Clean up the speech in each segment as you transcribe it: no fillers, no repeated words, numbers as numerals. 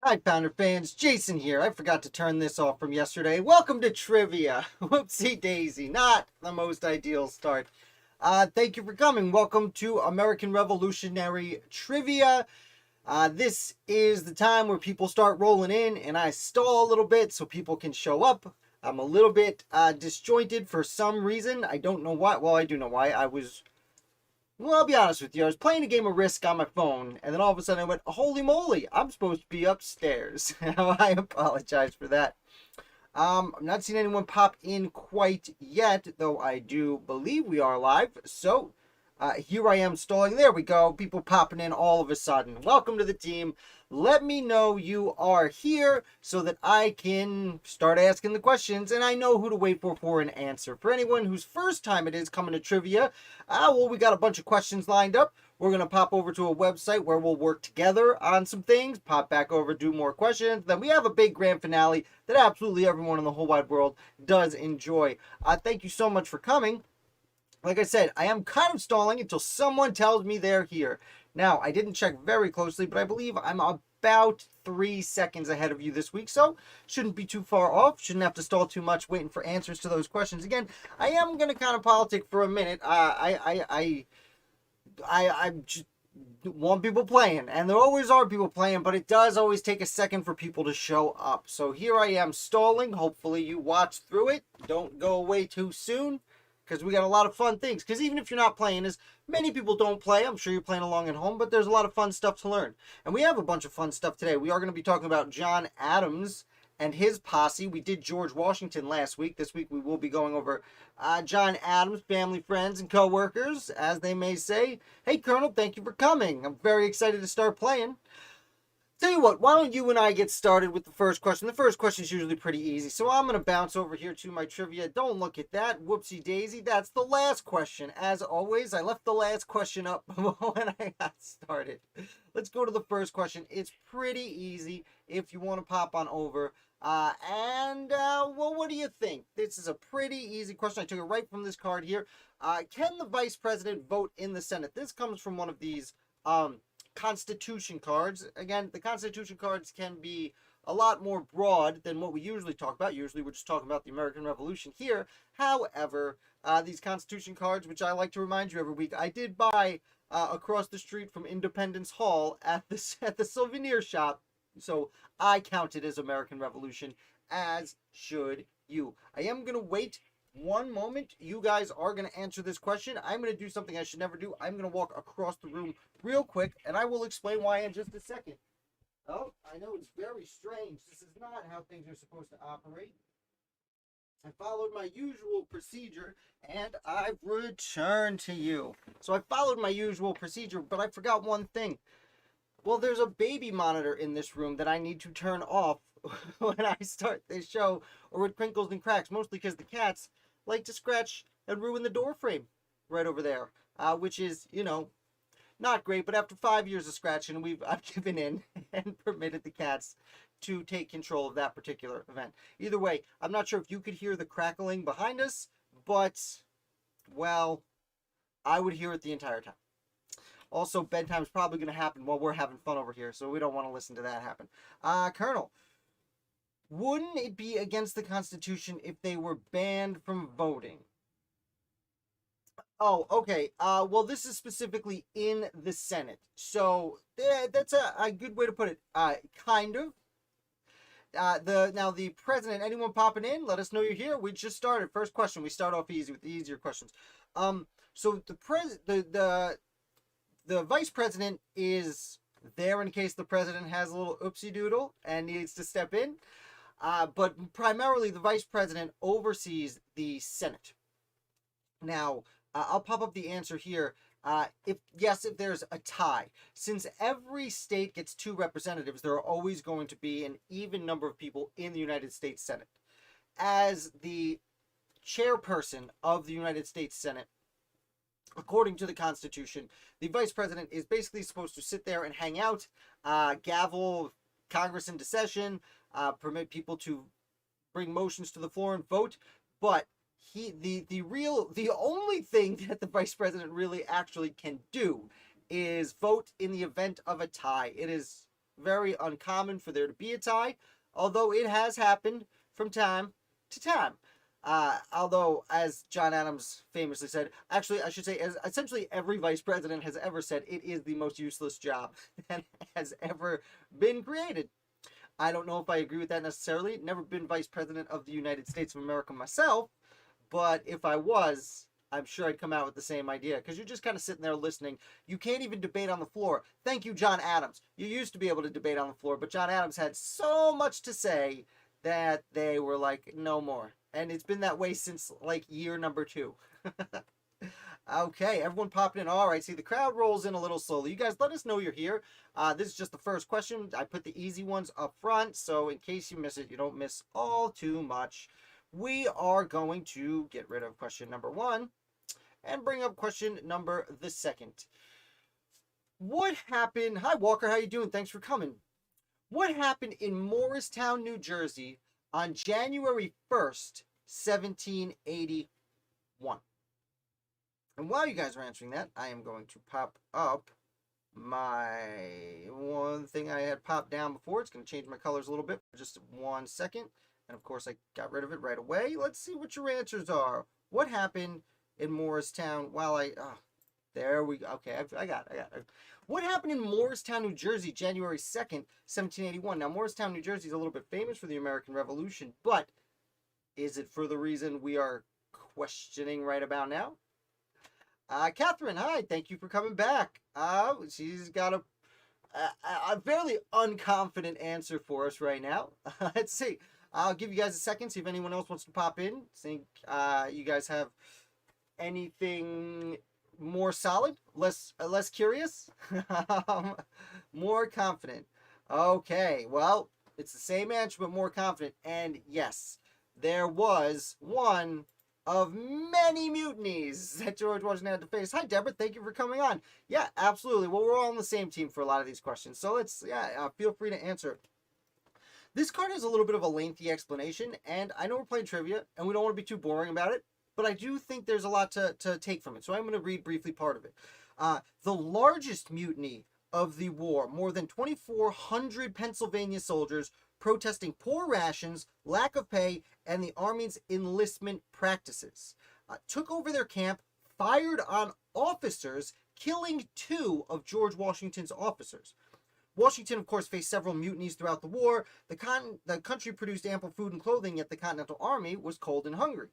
Hi, Pounder fans. Jason here. I forgot to turn this off from yesterday. Welcome to trivia. Whoopsie daisy. Not the most ideal start. Thank you for coming. Welcome to American Revolutionary Trivia. This is the time where people start rolling in, and I stall a little bit so people can show up. I'm a little bit disjointed for some reason. I don't know why. Well, I do know why. Well, I'll be honest with you. I was playing a game of Risk on my phone, and then all of a sudden I went, holy moly, I'm supposed to be upstairs. I apologize for that. I'm not seeing anyone pop in quite yet, though I do believe we are live. So, here I am stalling. There we go. People popping in all of a sudden. Welcome to the team. Let me know you are here so that I can start asking the questions and I know who to wait for an answer. For anyone whose first time it is coming to trivia, we got a bunch of questions lined up. We're going to pop over to a website where we'll work together on some things, pop back over, do more questions. Then we have a big grand finale that absolutely everyone in the whole wide world does enjoy. Thank you so much for coming. Like I said, I am kind of stalling until someone tells me they're here. Now, I didn't check very closely, but I believe I'm about 3 seconds ahead of you this week, so shouldn't be too far off. Shouldn't have to stall too much waiting for answers to those questions. Again, I am going to kind of politic for a minute. I just want people playing, and there always are people playing, but it does always take a second for people to show up. So here I am stalling. Hopefully you watch through it. Don't go away too soon, because we got a lot of fun things. Because even if you're not playing, as many people don't play, I'm sure you're playing along at home, but there's a lot of fun stuff to learn. And we have a bunch of fun stuff today. We are going to be talking about John Adams and his posse. We did George Washington last week. This week we will be going over John Adams, family, friends, and co-workers, as they may say. Hey, Colonel, thank you for coming. I'm very excited to start playing. Tell you what, why don't you and I get started with the first question? The first question is usually pretty easy, so I'm going to bounce over here to my trivia. Don't look at that. Whoopsie daisy. That's the last question. As always, I left the last question up when I got started. Let's go to the first question. It's pretty easy if you want to pop on over. Well, what do you think? This is a pretty easy question. I took it right from this card here. Can the vice president vote in the Senate? This comes from one of these Constitution cards. Again, the Constitution cards can be a lot more broad than what we usually talk about. Usually we're just talking about the American Revolution here. However, these Constitution cards, which I like to remind you every week, I did buy across the street from Independence Hall at the souvenir shop. So I count it as American Revolution, as should you. I am going to wait one moment. You guys are going to answer this question. I'm going to do something I should never do. I'm going to walk across the room real quick, and I will explain why in just a second. Oh, I know it's very strange. This is not how things are supposed to operate. I followed my usual procedure, and I've returned to you. So I followed my usual procedure, but I forgot one thing. Well, there's a baby monitor in this room that I need to turn off when I start this show, or it crinkles and cracks, mostly because the cats like to scratch and ruin the door frame right over there, which is, not great. But after 5 years of scratching, I've given in and permitted the cats to take control of that particular event. Either way, I'm not sure if you could hear the crackling behind us, but, well, I would hear it the entire time. Also, bedtime's probably going to happen while we're having fun over here, so we don't want to listen to that happen. Colonel, wouldn't it be against the Constitution if they were banned from voting? Oh, okay. Well, this is specifically in the Senate, so that's a good way to put it. Kind of. The president. Anyone popping in? Let us know you're here. We just started. First question. We start off easy with the easier questions. So the vice president is there in case the president has a little oopsie doodle and needs to step in. But primarily, the vice president oversees the Senate. Now, I'll pop up the answer here. If there's a tie. Since every state gets 2 representatives, there are always going to be an even number of people in the United States Senate. As the chairperson of the United States Senate, according to the Constitution, the vice president is basically supposed to sit there and hang out, gavel Congress into session, permit people to bring motions to the floor and vote. But the only thing that the vice president really actually can do is vote in the event of a tie. It is very uncommon for there to be a tie, although it has happened from time to time. Although, as John Adams famously said, actually, I should say, as essentially every vice president has ever said, it is the most useless job that has ever been created. I don't know if I agree with that necessarily. Never been vice president of the United States of America myself, but if I was, I'm sure I'd come out with the same idea, because you're just kind of sitting there listening. You can't even debate on the floor. Thank you, John Adams. You used to be able to debate on the floor, but John Adams had so much to say that they were like, no more. And it's been that way since like year number 2. Okay, everyone popping in. All right, see, the crowd rolls in a little slowly. You guys, let us know you're here. This is just the first question. I put the easy ones up front, so in case you miss it, you don't miss all too much. We are going to get rid of question number 1 and bring up question number the 2nd. What happened? Hi, Walker. How you doing? Thanks for coming. What happened in Morristown, New Jersey on January 1st, 1781? And while you guys are answering that, I am going to pop up my one thing I had popped down before. It's going to change my colors a little bit for just 1 second. And of course, I got rid of it right away. Let's see what your answers are. What happened in Morristown while there we go. Okay, I got it. What happened in Morristown, New Jersey, January 2nd, 1781? Now, Morristown, New Jersey is a little bit famous for the American Revolution, but is it for the reason we are questioning right about now? Catherine, hi. Thank you for coming back. She's got a fairly unconfident answer for us right now. Let's see. I'll give you guys a second, see if anyone else wants to pop in. Think you guys have anything more solid, less curious, more confident. Okay, well, it's the same answer but more confident. And yes, there was one of many mutinies that George Washington had to face. Hi, Deborah. Thank you for coming on. Yeah, absolutely. Well, we're all on the same team for a lot of these questions, so let's feel free to answer. This card has a little bit of a lengthy explanation, and I know we're playing trivia, and we don't want to be too boring about it, but I do think there's a lot to take from it, so I'm going to read briefly part of it. The largest mutiny of the war, more than 2,400 Pennsylvania soldiers protesting poor rations, lack of pay, and the Army's enlistment practices, took over their camp, fired on officers, killing 2 of George Washington's officers. Washington, of course, faced several mutinies throughout the war. The country produced ample food and clothing, yet the Continental Army was cold and hungry.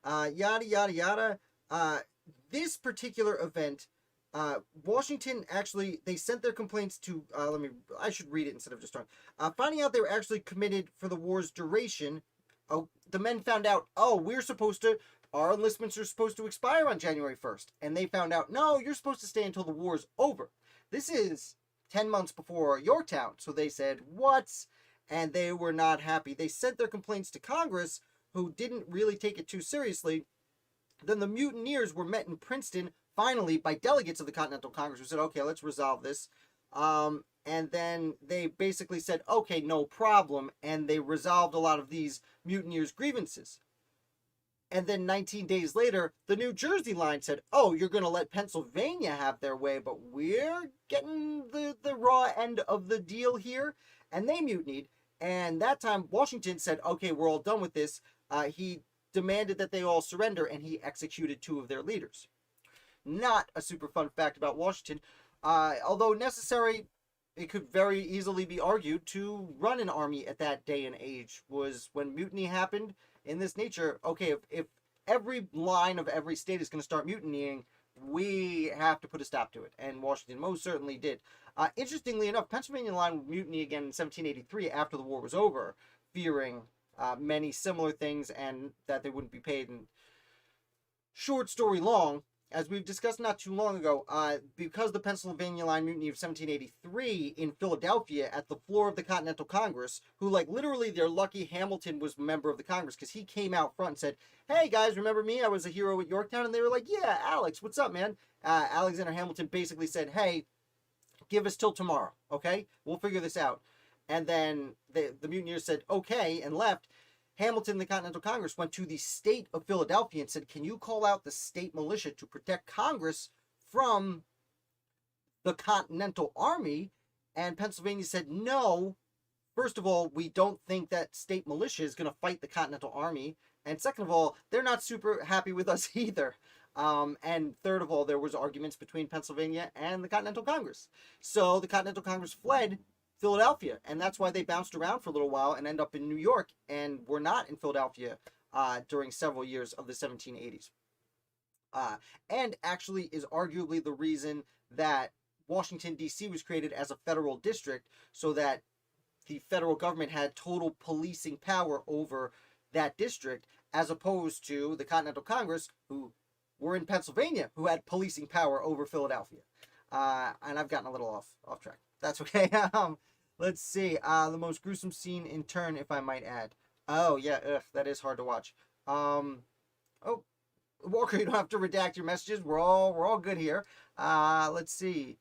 Yada, yada, yada. This particular event, Washington actually, they sent their complaints to, I should read it instead of just talking. Finding out they were actually committed for the war's duration, the men found out, our enlistments are supposed to expire on January 1st. And they found out, no, you're supposed to stay until the war's over. This is 10 months before Yorktown. So they said, what? And they were not happy. They sent their complaints to Congress, who didn't really take it too seriously. Then the mutineers were met in Princeton, finally, by delegates of the Continental Congress, who said, okay, let's resolve this. And then they basically said, okay, no problem. And they resolved a lot of these mutineers' grievances. And then 19 days later, the New Jersey line said, oh, you're going to let Pennsylvania have their way, but we're getting the raw end of the deal here. And they mutinied. And that time, Washington said, okay, we're all done with this. He demanded that they all surrender, and he executed 2 of their leaders. Not a super fun fact about Washington. Although necessary, it could very easily be argued to run an army at that day and age was when mutiny happened in this nature. Okay, if every line of every state is going to start mutinying, we have to put a stop to it. And Washington most certainly did. Interestingly enough, Pennsylvania line would mutiny again in 1783 after the war was over, fearing many similar things and that they wouldn't be paid. And short story long, as we've discussed not too long ago, because the Pennsylvania Line Mutiny of 1783 in Philadelphia at the floor of the Continental Congress, who, like, literally they're lucky Hamilton was a member of the Congress, because he came out front and said, hey, guys, remember me? I was a hero at Yorktown. And they were like, yeah, Alex, what's up, man? Alexander Hamilton basically said, hey, give us till tomorrow, okay? We'll figure this out. And then the mutineers said, okay, and left. Hamilton and the Continental Congress went to the state of Philadelphia and said, can you call out the state militia to protect Congress from the Continental Army? And Pennsylvania said, no, first of all, we don't think that state militia is going to fight the Continental Army. And second of all, they're not super happy with us either. And third of all, there was arguments between Pennsylvania and the Continental Congress. So the Continental Congress fled Philadelphia, and that's why they bounced around for a little while and end up in New York and were not in Philadelphia during several years of the 1780s. And actually is arguably the reason that Washington, D.C. was created as a federal district, so that the federal government had total policing power over that district, as opposed to the Continental Congress, who were in Pennsylvania, who had policing power over Philadelphia. And I've gotten a little off track. That's okay. Let's see. The most gruesome scene in turn, if I might add. Oh, yeah, that is hard to watch. Oh, Walker, you don't have to redact your messages. We're all good here. Let's see.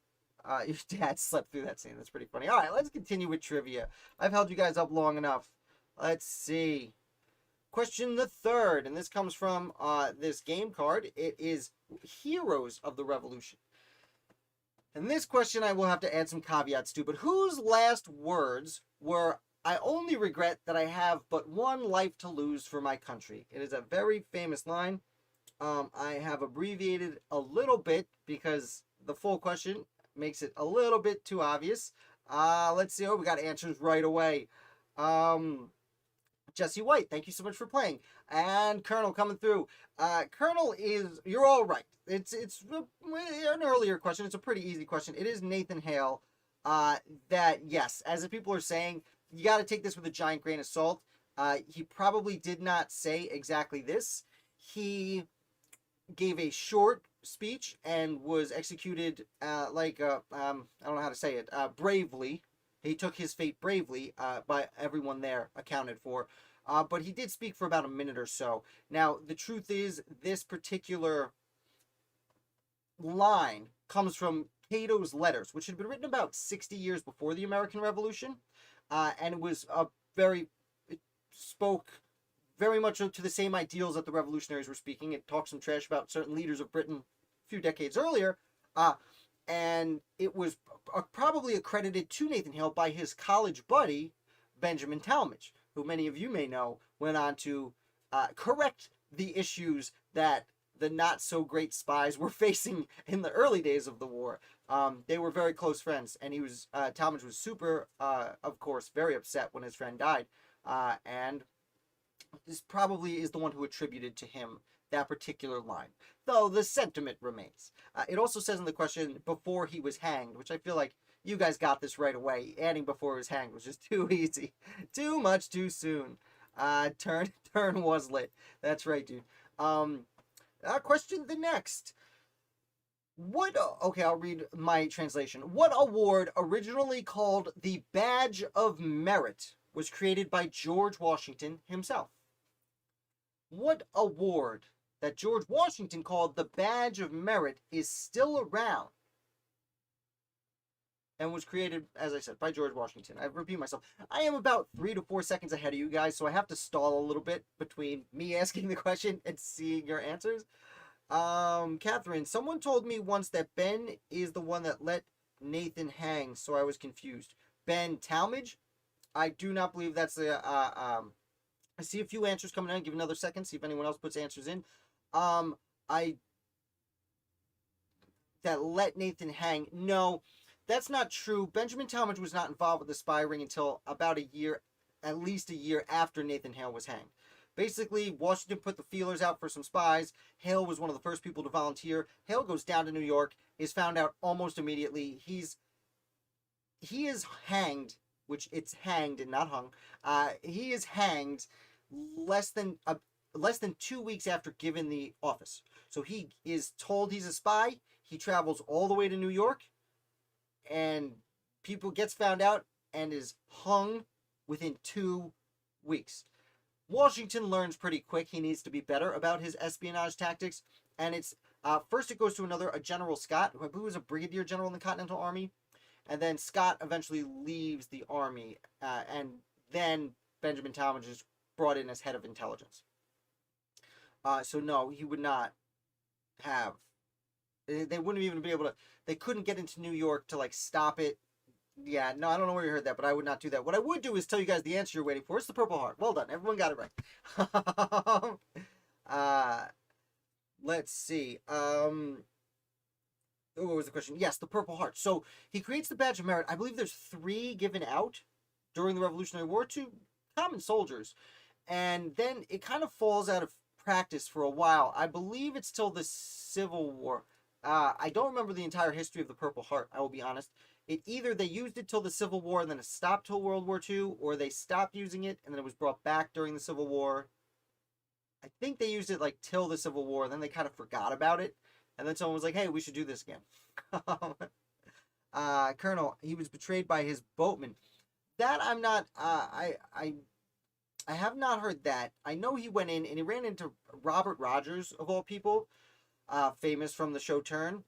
Your dad slept through that scene. That's pretty funny. All right, let's continue with trivia. I've held you guys up long enough. Let's see. Question the third, and this comes from this game card. It is Heroes of the Revolution. And this question I will have to add some caveats to, but whose last words were, "I only regret that I have but one life to lose for my country"? It is a very famous line. I have abbreviated a little bit because the full question makes it a little bit too obvious. Let's see. Oh, we got answers right away. Jesse White, thank you so much for playing. And Colonel coming through. Colonel is, you're all right. It's an earlier question. It's a pretty easy question. It is Nathan Hale. That, yes, as the people are saying, you got to take this with a giant grain of salt. He probably did not say exactly this. He gave a short speech and was executed I don't know how to say it, bravely. He took his fate bravely, by everyone there accounted for. But he did speak for about a minute or so. Now, the truth is, this particular line comes from Cato's letters, which had been written about 60 years before the American Revolution. And it spoke very much to the same ideals that the revolutionaries were speaking. It talked some trash about certain leaders of Britain a few decades earlier. And it was probably accredited to Nathan Hale by his college buddy, Benjamin Talmadge, who many of you may know went on to correct the issues that the not-so-great spies were facing in the early days of the war. They were very close friends, and Talmadge was super, of course, very upset when his friend died. And this probably is the one who attributed to him that particular line, though the sentiment remains. It also says in the question, before he was hanged, which I feel like you guys got this right away. Adding before he was hanged was just too easy. Too much too soon. Turn was lit. That's right, dude. Question the next. Okay, I'll read my translation. What award, originally called the Badge of Merit, was created by George Washington himself? What award that George Washington called the Badge of Merit is still around and was created, as I said, by George Washington? I repeat myself. I am about 3 to 4 seconds ahead of you guys, so I have to stall a little bit between me asking the question and seeing your answers. Catherine, someone told me once that Ben is the one that let Nathan hang, so I was confused. Ben Talmadge? I do not believe that's the, I see a few answers coming in. Give another second, see if anyone else puts answers in. That let Nathan hang. No, that's not true. Benjamin Talmadge was not involved with the spy ring until about at least a year after Nathan Hale was hanged. Basically, Washington put the feelers out for some spies. Hale was one of the first people to volunteer. Hale goes down to New York, is found out almost immediately. He is hanged, which it's hanged and not hung. He is hanged less than 2 weeks after giving the office. So he is told he's a spy. He travels all the way to New York, and gets found out and is hung within 2 weeks. Washington learns pretty quick he needs to be better about his espionage tactics, and it's first it goes to a General Scott, who was a brigadier general in the Continental Army, and then Scott eventually leaves the army, and then Benjamin Talmadge is brought in as head of intelligence. So no, he would not have. They wouldn't even be able to. They couldn't get into New York to stop it Yeah, no, I don't know where you heard that, but I would not do that. What I would do is tell you guys the answer you're waiting for. It's the Purple Heart. Well done. Everyone got it right. uh, let's see. What was the question? Yes, the Purple Heart. So he creates the Badge of Merit. I believe there's 3 given out during the Revolutionary War to common soldiers. And then it kind of falls out of practice for a while. I believe it's till the Civil War. I don't remember the entire history of the Purple Heart, I will be honest. It either they used it till the Civil War and then it stopped till World War II, or they stopped using it and then it was brought back during the Civil War. I think they used it like till the Civil War, and then they kind of forgot about it. And then someone was like, hey, we should do this again. Colonel, he was betrayed by his boatman. That I'm not, I have not heard that. I know he went in and he ran into Robert Rogers, of all people, famous from the show Turn.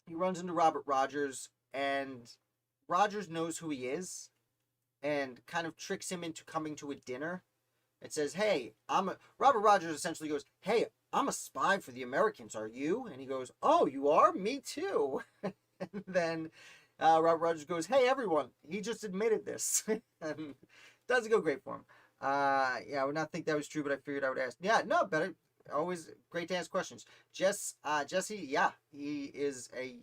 He runs into Robert Rogers, and Rogers knows who he is and kind of tricks him into coming to a dinner. It says, hey, Robert Rogers essentially goes, hey, I'm a spy for the Americans, are you? And he goes, oh, you are? Me too. And then Robert Rogers goes, hey, everyone, he just admitted this. And doesn't go great for him. Yeah, I would not think that was true, but I figured I would ask. Yeah, no, better. Always great to ask questions. Jesse, yeah, he is a,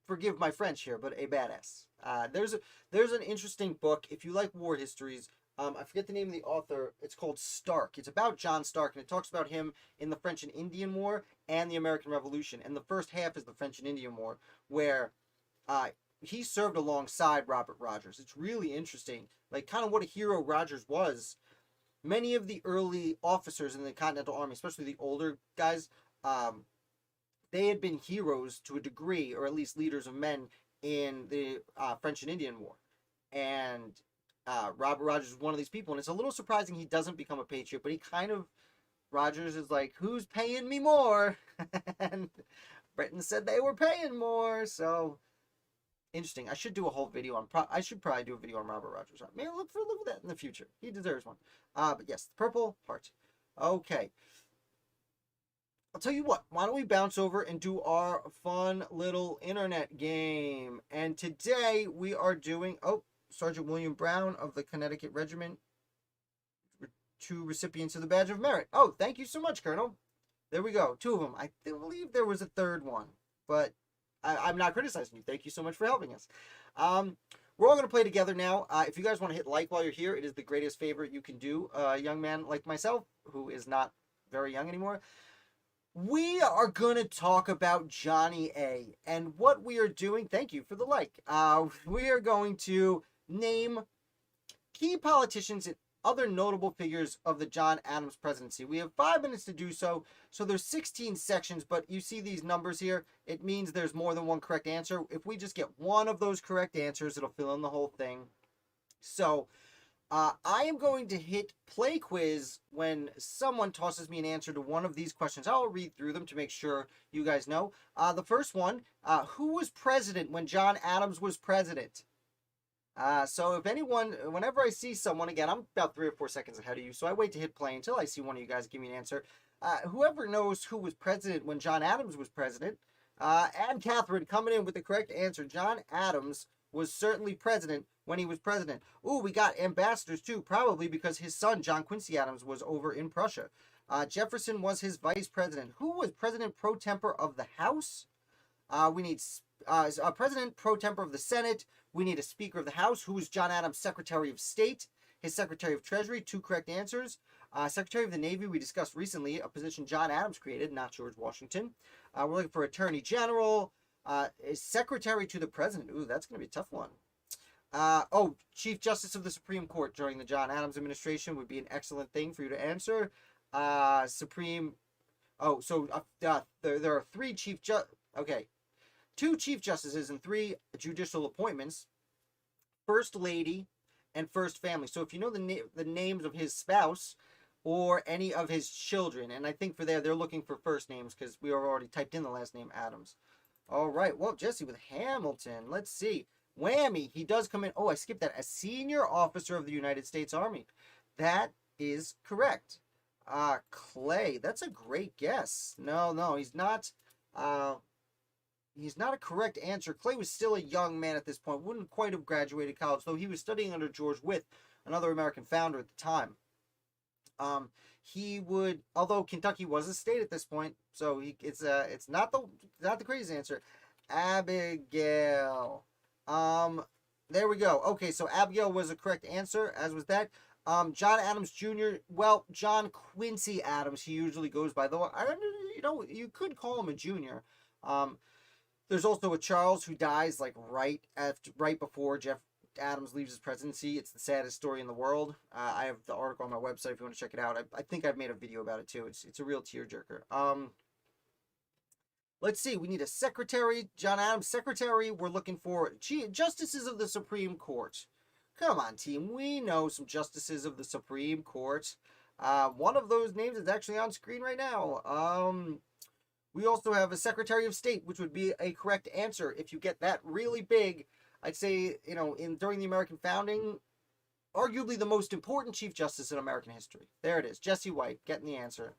forgive my French here, but a badass. There's an interesting book, if you like war histories. I forget the name of the author. It's called Stark. It's about John Stark, and it talks about him in the French and Indian War and the American Revolution. And the first half is the French and Indian War, where he served alongside Robert Rogers. It's really interesting, like kind of what a hero Rogers was. Many of the early officers in the Continental Army, especially the older guys, they had been heroes to a degree, or at least leaders of men in the French and Indian War. And Robert Rogers is one of these people, and it's a little surprising he doesn't become a patriot, but he kind of, Rogers is like, who's paying me more? And Britain said they were paying more, so interesting. I should do a whole video on, I should probably do a video on Robert Rogers. Maybe look for that in the future. He deserves one. But yes, the Purple Heart. Okay. I'll tell you what, why don't we bounce over and do our fun little internet game. And today we are doing, Sergeant William Brown of the Connecticut Regiment, 2 recipients of the Badge of Merit. Oh, thank you so much, Colonel. There we go, 2 of them. I believe there was a 3rd one, but I'm not criticizing you. Thank you so much for helping us. We're all going to play together now. If you guys want to hit like while you're here, it is the greatest favor you can do. A young man like myself, who is not very young anymore. We are going to talk about Johnny A. And what we are doing, thank you for the like. We are going to name key politicians and other notable figures of the John Adams presidency. We have 5 minutes to do so. So there's 16 sections, but you see these numbers here. It means there's more than one correct answer. If we just get one of those correct answers, it'll fill in the whole thing. So I am going to hit play quiz when someone tosses me an answer to one of these questions. I'll read through them to make sure you guys know. The first one, who was president when John Adams was president? So if anyone, whenever I see someone, again, I'm about 3 or 4 seconds ahead of you, so I wait to hit play until I see one of you guys give me an answer. Whoever knows who was president when John Adams was president, and Catherine coming in with the correct answer. John Adams was certainly president when he was president. Ooh, we got ambassadors too, probably because his son, John Quincy Adams, was over in Prussia. Jefferson was his vice president. Who was president pro tempore of the House? We need president pro tempore of the Senate. We need a Speaker of the House. Who was John Adams' Secretary of State? His Secretary of Treasury, 2 correct answers. Secretary of the Navy, we discussed recently, a position John Adams created, not George Washington. We're looking for Attorney General. Secretary to the President. Ooh, that's going to be a tough one. Chief Justice of the Supreme Court during the John Adams administration would be an excellent thing for you to answer. There are 3 Chief Okay. 2 Chief Justices and 3 judicial appointments. First Lady and First Family. So if you know the names of his spouse or any of his children, and I think for they're looking for first names because we already typed in the last name Adams. All right, well, Jesse with Hamilton. Let's see. Whammy, he does come in. Oh, I skipped that. A senior officer of the United States Army. That is correct. Clay, that's a great guess. No, he's not. he's not a correct answer. Clay was still a young man at this point, wouldn't quite have graduated college, though he was studying under George Wythe, another American founder at the time. He would, although Kentucky was a state at this point, so it's not the crazy answer. Abigail. There we go. Okay, so Abigail was a correct answer, as was that. John Adams Jr. Well, John Quincy Adams, he usually goes by, though you could call him a junior. There's also a Charles who dies like right before Jeff Adams leaves his presidency. It's the saddest story in the world. I have the article on my website if you want to check it out. I think I've made a video about it too. It's a real tearjerker. Let's see. We need a secretary. John Adams, secretary. We're looking for justices of the Supreme Court. Come on, team. We know some justices of the Supreme Court. One of those names is actually on screen right now. We also have a Secretary of State, which would be a correct answer. If you get that really big, I'd say, during the American founding, arguably the most important Chief Justice in American history. There it is. Jesse White, getting the answer.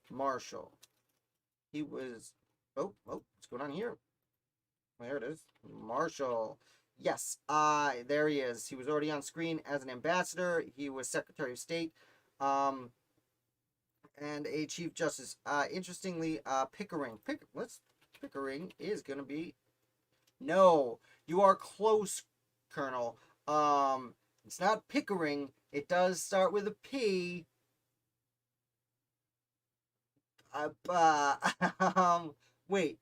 Marshall. He was... Oh, what's going on here? There it is. Marshall. Yes, there he is. He was already on screen as an ambassador. He was Secretary of State. And a Chief Justice. Interestingly, Pickering. Pickering is going to be... No, you are close, Colonel. It's not Pickering. It does start with a P. Wait.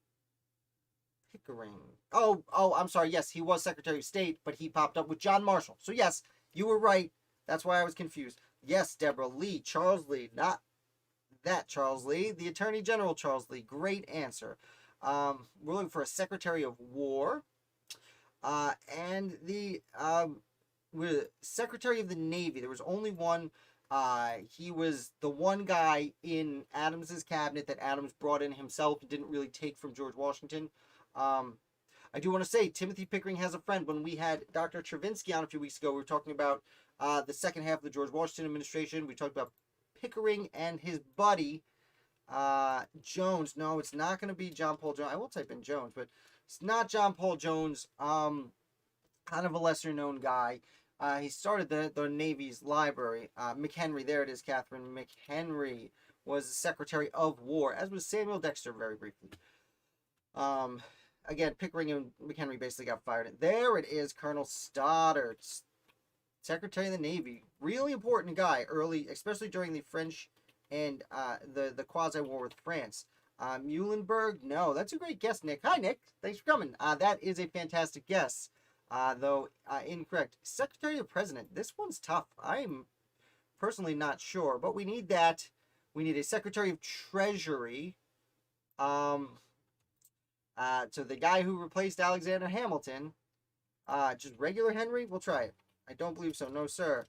Pickering. Oh, I'm sorry. Yes, he was Secretary of State, but he popped up with John Marshall. So yes, you were right. That's why I was confused. Yes, Deborah Lee, Charles Lee, not that Charles Lee, the Attorney General Charles Lee. Great answer. We're looking for a Secretary of War. And the Secretary of the Navy. There was only one. He was the one guy in Adams's cabinet that Adams brought in himself and didn't really take from George Washington. I do want to say Timothy Pickering has a friend. When we had Dr. Travinsky on a few weeks ago, we were talking about the second half of the George Washington administration. We talked about Pickering and his buddy Jones. No, it's not going to be John Paul Jones. I will type in Jones, but it's not John Paul Jones. Kind of a lesser known guy. He started the Navy's library. McHenry, there it is, Catherine. McHenry was the Secretary of War, as was Samuel Dexter, very briefly. Again, Pickering and McHenry basically got fired. There it is, Colonel Stoddard, Secretary of the Navy. Really important guy early, especially during the French and the quasi-war with France. Muhlenberg, no, that's a great guess, Nick. Hi, Nick. Thanks for coming. That is a fantastic guess. Though incorrect. Secretary of the President. This one's tough. I'm personally not sure, but we need that. We need a Secretary of Treasury. So the guy who replaced Alexander Hamilton. Just regular Henry? We'll try it. I don't believe so. No, sir.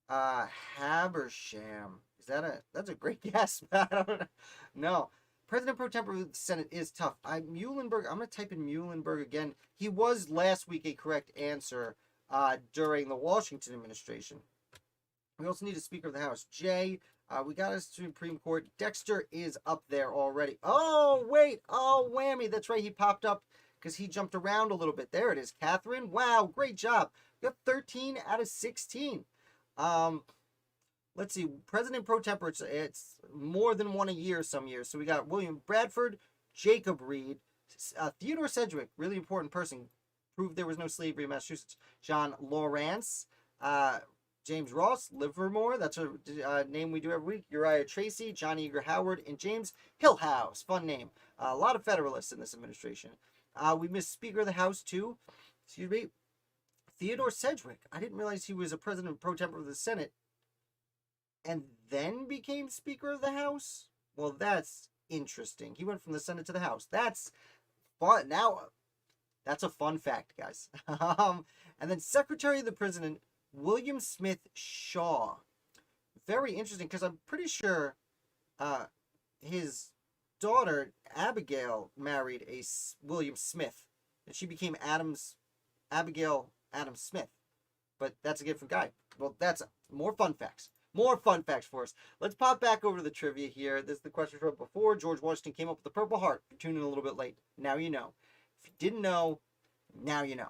Habersham. That's a great guess, but I don't know. No. President pro tempore of the Senate is tough. Muhlenberg, I'm going to type in Muhlenberg again. He was last week a correct answer during the Washington administration. We also need a Speaker of the House. Jay, we got a Supreme Court. Dexter is up there already. Oh, wait. Oh, whammy. That's right. He popped up because he jumped around a little bit. There it is. Catherine. Wow, great job. You got 13 out of 16. Let's see, President pro tempore, it's more than one a year some years. So we got William Bradford, Jacob Reed, Theodore Sedgwick, really important person, proved there was no slavery in Massachusetts. John Lawrence, James Ross, Livermore, that's a name we do every week. Uriah Tracy, John Eager Howard, and James Hillhouse, fun name. A lot of Federalists in this administration. We missed Speaker of the House too, excuse me, Theodore Sedgwick. I didn't realize he was a President pro tempore of the Senate and then became Speaker of the House? Well, that's interesting. He went from the Senate to the House. That's fun. Now, that's a fun fact, guys. And then Secretary of the President, William Smith Shaw. Very interesting, because I'm pretty sure his daughter, Abigail, married a William Smith. And she became Abigail Adams Smith. But that's a different guy. Well, that's more fun facts. More fun facts for us. Let's pop back over to the trivia here. This is the question from before. George Washington came up with the Purple Heart. You're tuning in a little bit late. Now you know. If you didn't know, now you know.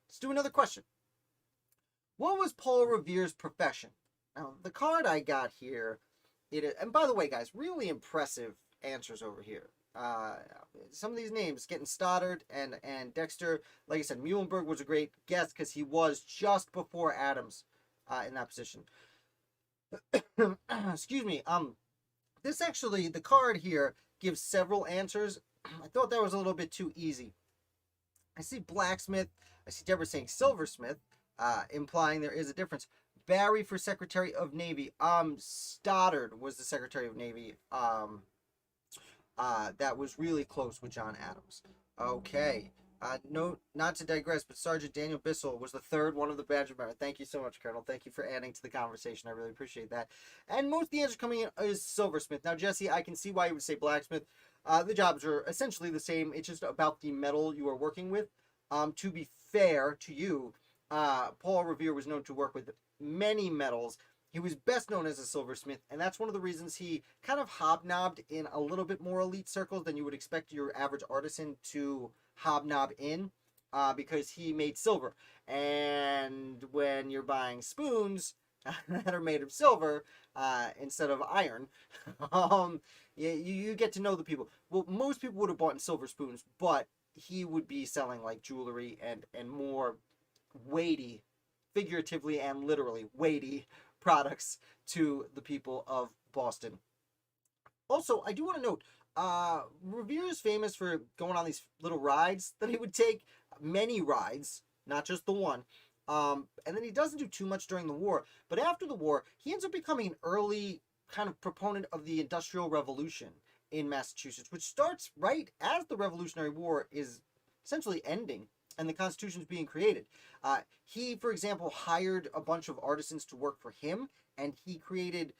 Let's do another question. What was Paul Revere's profession? Now, the card I got here, and by the way, guys, really impressive answers over here. Some of these names, getting Stoddard and Dexter, like I said, Muhlenberg was a great guess because he was just before Adams in that position. Excuse me. This actually, the card here gives several answers. I thought that was a little bit too easy. I see blacksmith. I see Deborah saying silversmith, implying there is a difference. Barry for Secretary of Navy. Stoddard was the Secretary of Navy. That was really close with John Adams. Okay. No, not to digress, but Sergeant Daniel Bissell was the third one of the badge of merit. Thank you so much, Colonel. Thank you for adding to the conversation. I really appreciate that. And most of the answers coming in is silversmith. Now, Jesse, I can see why you would say blacksmith. The jobs are essentially the same. It's just about the metal you are working with. To be fair to you, Paul Revere was known to work with many metals. He was best known as a silversmith, and that's one of the reasons he kind of hobnobbed in a little bit more elite circles than you would expect your average artisan to hobnob in, because he made silver. And when you're buying spoons that are made of silver instead of iron, you get to know the people. Well, most people would have bought silver spoons, but he would be selling like jewelry and more weighty, figuratively and literally weighty products to the people of Boston. Also, I do want to note, Revere is famous for going on these little rides that he would take, many rides, not just the one. And then he doesn't do too much during the war. But after the war, he ends up becoming an early kind of proponent of the Industrial Revolution in Massachusetts, which starts right as the Revolutionary War is essentially ending and the Constitution is being created. He, for example, hired a bunch of artisans to work for him, and he created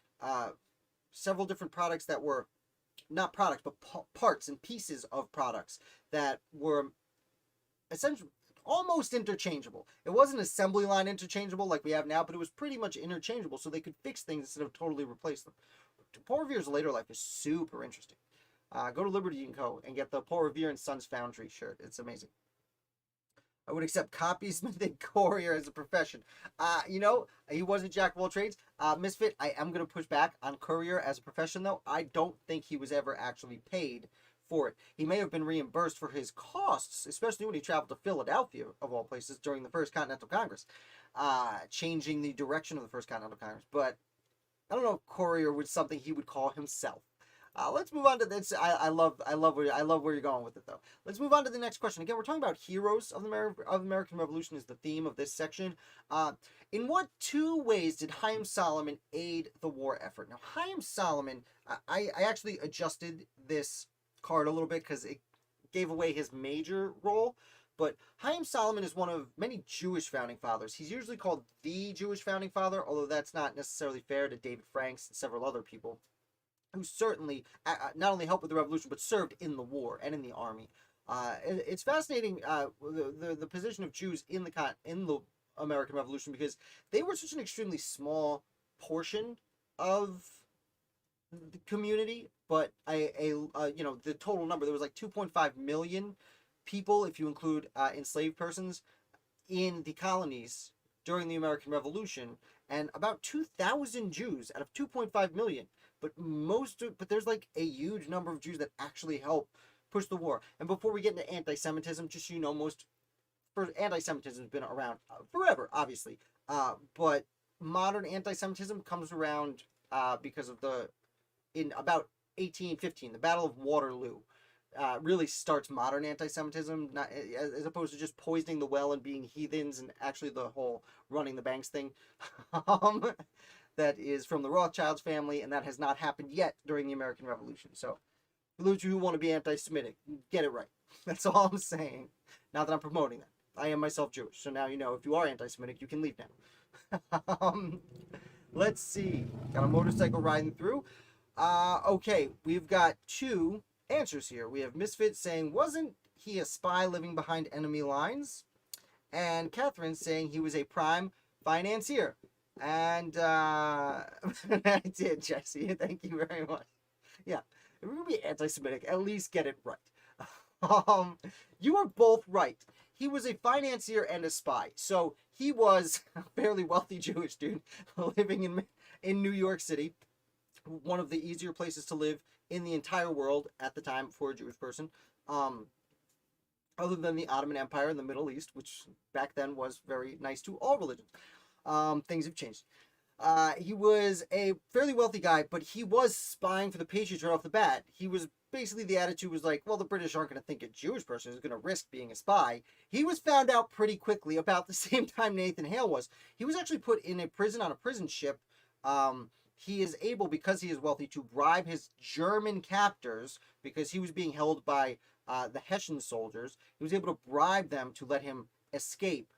several different products that were not products, but parts and pieces of products that were essentially almost interchangeable. It wasn't assembly line interchangeable like we have now, but it was pretty much interchangeable, so they could fix things instead of totally replace them. Paul Revere's later life is super interesting. Go to Liberty & Co. and get the Paul Revere and Sons Foundry shirt. It's amazing. I would accept copysmith and courier as a profession. He wasn't jack of all trades. Misfit, I am going to push back on courier as a profession, though. I don't think he was ever actually paid for it. He may have been reimbursed for his costs, especially when he traveled to Philadelphia, of all places, during the First Continental Congress, changing the direction of the First Continental Congress. But I don't know if courier was something he would call himself. Let's move on to this. I love where you're going with it, though. Let's move on to the next question. Again, we're talking about heroes of the American Revolution is the theme of this section. In what two ways did Haym Salomon aid the war effort? Now, Haym Salomon, I actually adjusted this card a little bit because it gave away his major role. But Haym Salomon is one of many Jewish founding fathers. He's usually called the Jewish founding father, although that's not necessarily fair to David Franks and several other people who certainly not only helped with the revolution, but served in the war and in the army. It's fascinating, the position of Jews in the American Revolution, because they were such an extremely small portion of the community, but the total number, there was like 2.5 million people, if you include enslaved persons, in the colonies during the American Revolution, and about 2,000 Jews out of 2.5 million. But there's like a huge number of Jews that actually help push the war. And before we get into anti-Semitism, just so you know, anti-Semitism has been around forever, obviously. But modern anti-Semitism comes around because of in about 1815, the Battle of Waterloo. Really starts modern anti-Semitism, as opposed to just poisoning the well and being heathens, and actually the whole running the banks thing. That is from the Rothschilds family, and that has not happened yet during the American Revolution. So, for those of you who want to be anti-Semitic, get it right. That's all I'm saying. Not that I'm promoting that. I am myself Jewish, so now you know if you are anti-Semitic, you can leave now. Let's see. Got a motorcycle riding through. Okay, we've got two answers here. We have Misfit saying, wasn't he a spy living behind enemy lines? And Catherine saying he was a prime financier. And I did, Jesse. Thank you very much. Yeah, if we're going to be anti-Semitic, at least get it right. You are both right. He was a financier and a spy. So he was a fairly wealthy Jewish dude living in New York City, one of the easier places to live in the entire world at the time for a Jewish person. Um, Other than the Ottoman Empire in the Middle East, which back then was very nice to all religions. Things have changed. He was a fairly wealthy guy, but he was spying for the Patriots right off the bat. He was basically, the attitude was like, well, the British aren't going to think a Jewish person is going to risk being a spy. He was found out pretty quickly, about the same time Nathan Hale was. He was actually put in a prison on a prison ship. He is able, because he is wealthy, to bribe his German captors, because he was being held by the Hessian soldiers. He was able to bribe them to let him escape,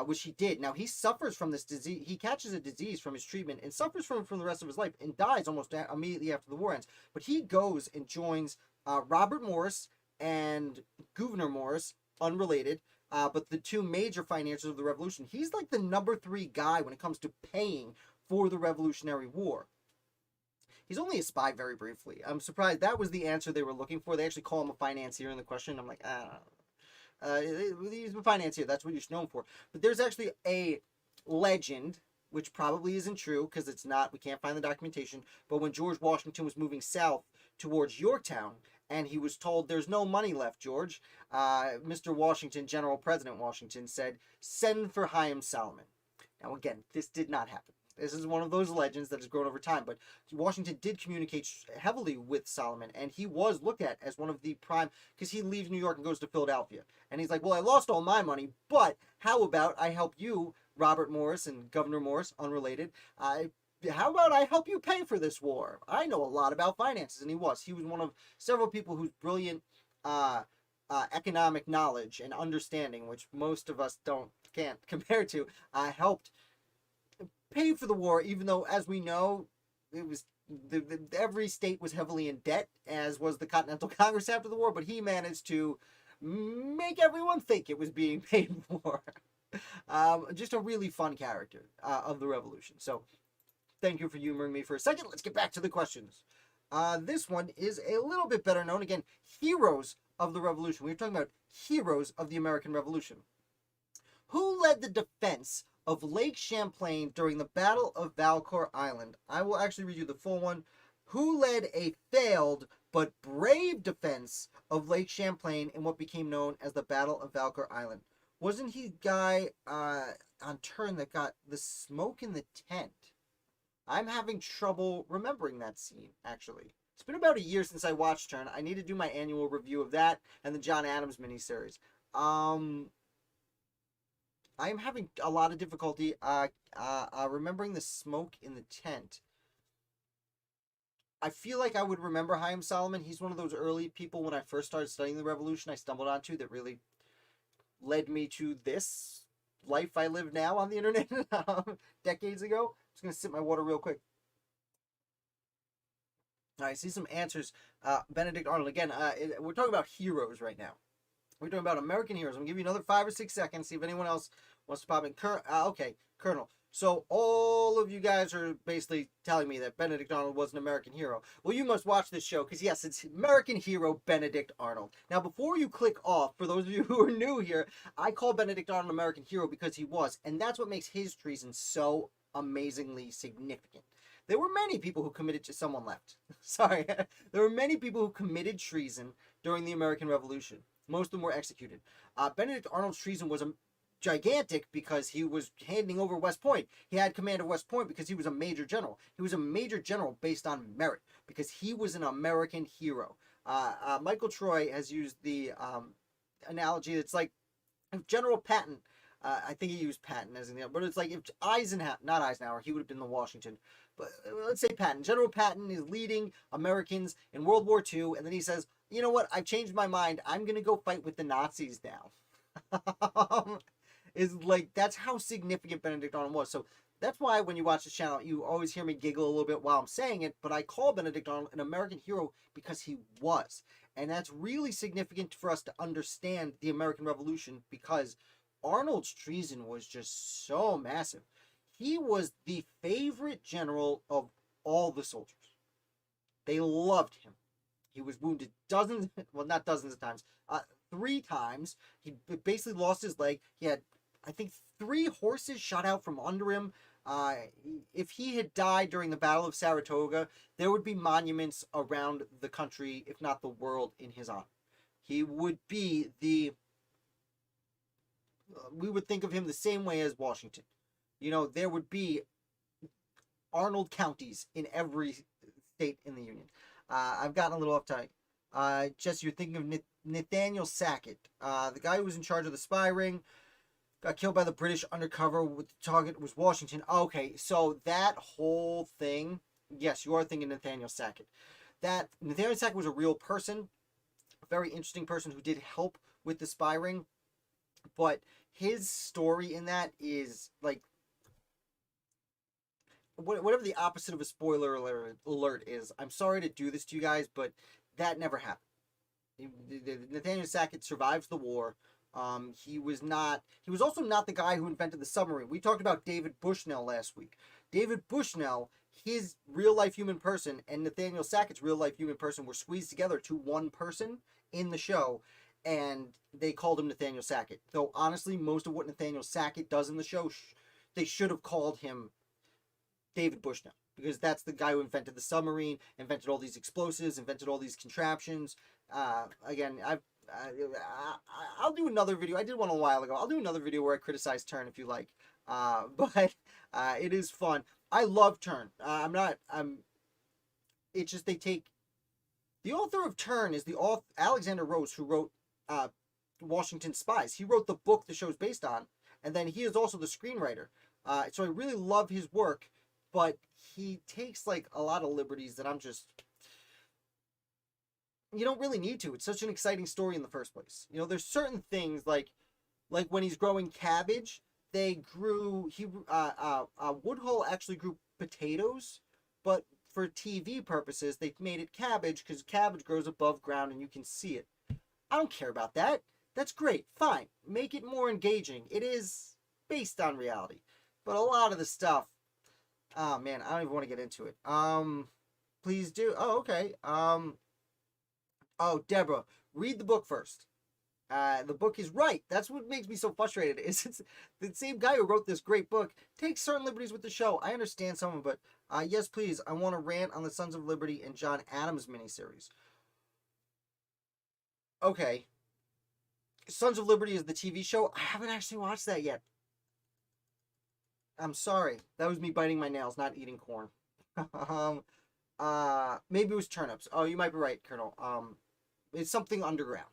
which he did. Now, he suffers from this disease. He catches a disease from his treatment and suffers from it for the rest of his life and dies almost immediately after the war ends. But he goes and joins Robert Morris and Gouverneur Morris, unrelated, but the two major financiers of the revolution. He's like the number 3 guy when it comes to paying for the Revolutionary War. He's only a spy very briefly. I'm surprised that was the answer they were looking for. They actually call him a financier in the question. I'm like, he's a financier. That's what you're known for. But there's actually a legend, which probably isn't true because it's not. We can't find the documentation. But when George Washington was moving south towards Yorktown, and he was told, there's no money left, George, Mr. Washington, General President Washington, said, send for Haym Salomon. Now, again, this did not happen. This is one of those legends that has grown over time, but Washington did communicate heavily with Solomon, and he was looked at as one of the prime, because he leaves New York and goes to Philadelphia. And he's like, well, I lost all my money, but how about I help you, Robert Morris and Gouverneur Morris, unrelated, how about I help you pay for this war? I know a lot about finances, and he was. He was one of several people whose brilliant economic knowledge and understanding, which most of us can't compare to, helped pay for the war, even though, as we know, it was every state was heavily in debt, as was the Continental Congress after the war, but he managed to make everyone think it was being paid for. Just a really fun character of the Revolution. So, thank you for humoring me for a second. Let's get back to the questions. This one is a little bit better known. Again, heroes of the Revolution. We're talking about heroes of the American Revolution. Who led the defense of Lake Champlain during the Battle of Valcour Island? I will actually read you the full one. Who led a failed but brave defense of Lake Champlain in what became known as the Battle of Valcour Island? Wasn't he the guy on turn that got the smoke in the tent? I'm having trouble remembering that scene, actually. It's been about a year since I watched Turn. I need to do my annual review of that and the John Adams miniseries. I am having a lot of difficulty remembering the smoke in the tent. I feel like I would remember Haym Salomon. He's one of those early people when I first started studying the Revolution I stumbled onto that really led me to this life I live now on the internet decades ago. I'm just going to sip my water real quick. All right, I see some answers. Benedict Arnold. Again, we're talking about heroes right now. We're talking about American heroes. I'm going to give you another 5 or 6 seconds, see if anyone else wants to pop in. Okay, Colonel. So all of you guys are basically telling me that Benedict Arnold was an American hero. Well, you must watch this show because, yes, it's American hero Benedict Arnold. Now, before you click off, for those of you who are new here, I call Benedict Arnold an American hero because he was. And that's what makes his treason so amazingly significant. There were many people who committed to someone left. Sorry. There were many people who committed treason during the American Revolution. Most of them were executed. Benedict Arnold's treason was gigantic because he was handing over West Point. He had command of West Point because he was a major general. He was a major general based on merit because he was an American hero. Michael Troy has used the analogy. It's like if General Patton, I think he used Patton as an example, but it's like if not Eisenhower, he would have been the Washington. But let's say Patton. General Patton is leading Americans in World War II, and then he says, you know what, I've changed my mind. I'm going to go fight with the Nazis now. Is like, that's how significant Benedict Arnold was. So that's why when you watch this channel, you always hear me giggle a little bit while I'm saying it, but I call Benedict Arnold an American hero because he was. And that's really significant for us to understand the American Revolution because Arnold's treason was just so massive. He was the favorite general of all the soldiers. They loved him. He was wounded dozens, well, not dozens of times, 3 times. He basically lost his leg. He had, I think, 3 horses shot out from under him. Uh, if he had died during the Battle of Saratoga, there would be monuments around the country, if not the world, in his honor. He would be we would think of him the same way as Washington. There would be Arnold counties in every state in the Union. I've gotten a little off topic. Jesse, you're thinking of Nathaniel Sackett, the guy who was in charge of the spy ring, got killed by the British undercover. With the target was Washington. Okay, so that whole thing, yes, you are thinking Nathaniel Sackett. That Nathaniel Sackett was a real person, a very interesting person who did help with the spy ring, but his story in that is like whatever the opposite of a spoiler alert is. I'm sorry to do this to you guys, but that never happened. Nathaniel Sackett survives the war. He was also not the guy who invented the submarine. We talked about David Bushnell last week. David Bushnell, his real life human person, and Nathaniel Sackett's real life human person were squeezed together to one person in the show, and they called him Nathaniel Sackett. Though honestly, most of what Nathaniel Sackett does in the show, they should have called him David Bushnell, because that's the guy who invented the submarine, invented all these explosives, invented all these contraptions. Again, I'll do another video. I did one a while ago. I'll do another video where I criticize Turn if you like. But it is fun. I love Turn. It's just they take the author of Turn is the author Alexander Rose, who wrote Washington Spies. He wrote the book the show's based on, and then he is also the screenwriter. So I really love his work, but he takes like a lot of liberties that you don't really need to. It's such an exciting story in the first place. There's certain things like when he's growing cabbage, Woodhull actually grew potatoes, but for TV purposes, they made it cabbage because cabbage grows above ground and you can see it. I don't care about that. That's great. Fine. Make it more engaging. It is based on reality. But a lot of the stuff, oh man, I don't even want to get into it. Please do. Oh, okay. Oh, Deborah, read the book first. The book is right. That's what makes me so frustrated. It's the same guy who wrote this great book takes certain liberties with the show. I understand some of it. Yes, please. I want to rant on the Sons of Liberty and John Adams miniseries. Okay. Sons of Liberty is the TV show. I haven't actually watched that yet. I'm sorry. That was me biting my nails, not eating corn. Maybe it was turnips. Oh, you might be right, Colonel. It's something underground.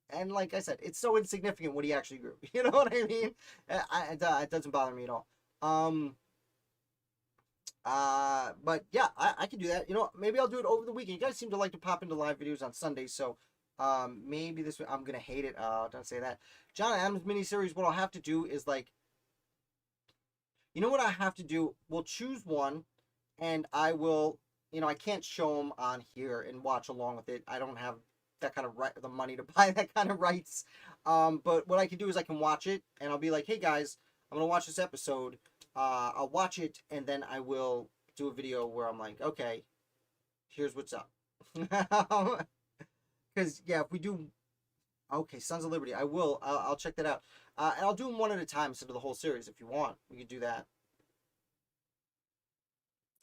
And like I said, it's so insignificant what he actually grew. You know what I mean? It doesn't bother me at all. But yeah, I can do that. Maybe I'll do it over the weekend. You guys seem to like to pop into live videos on Sundays, so maybe this I'm gonna hate it. Don't say that. John Adams miniseries. What I'll have to do is like, what I have to do? We'll choose one, and I will. I can't show them on here and watch along with it. I don't have that kind of the money to buy that kind of rights. But what I can do is I can watch it, and I'll be like, hey guys, I'm gonna watch this episode. I'll watch it, and then I will do a video where I'm like, okay, here's what's up. Because yeah, if we do, okay, Sons of Liberty, I'll check that out. And I'll do them one at a time instead of the whole series if you want. We could do that.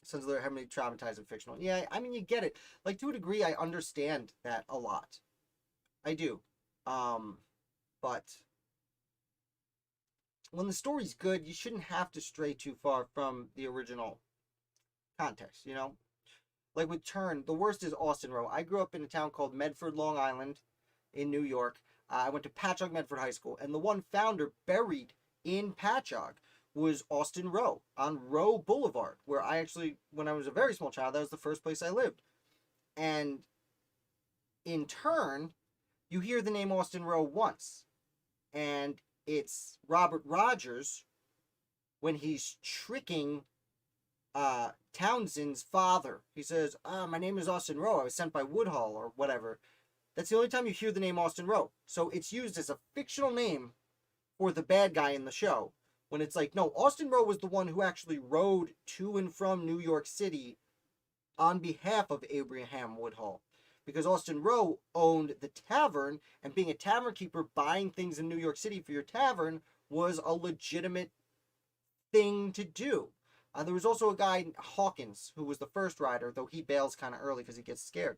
Sons of Liberty, heavily traumatized and fictional. Yeah, I mean, you get it. Like, to a degree, I understand that a lot. I do. But when the story's good, you shouldn't have to stray too far from the original context, Like with Turn, the worst is Austin Rowe. I grew up in a town called Medford, Long Island, in New York. I went to Patchogue Medford High School, and the one founder buried in Patchogue was Austin Rowe on Rowe Boulevard, where I actually, when I was a very small child, that was the first place I lived. And in Turn, you hear the name Austin Rowe once, and it's Robert Rogers when he's tricking Townsend's father. He says, my name is Austin Rowe. I was sent by Woodhull or whatever. That's the only time you hear the name Austin Rowe. So it's used as a fictional name for the bad guy in the show. When it's like, no, Austin Rowe was the one who actually rode to and from New York City on behalf of Abraham Woodhull. because Austin Rowe owned the tavern, and being a tavern keeper, buying things in New York City for your tavern was a legitimate thing to do. There was also a guy, Hawkins, who was the first rider, though he bails kind of early because he gets scared.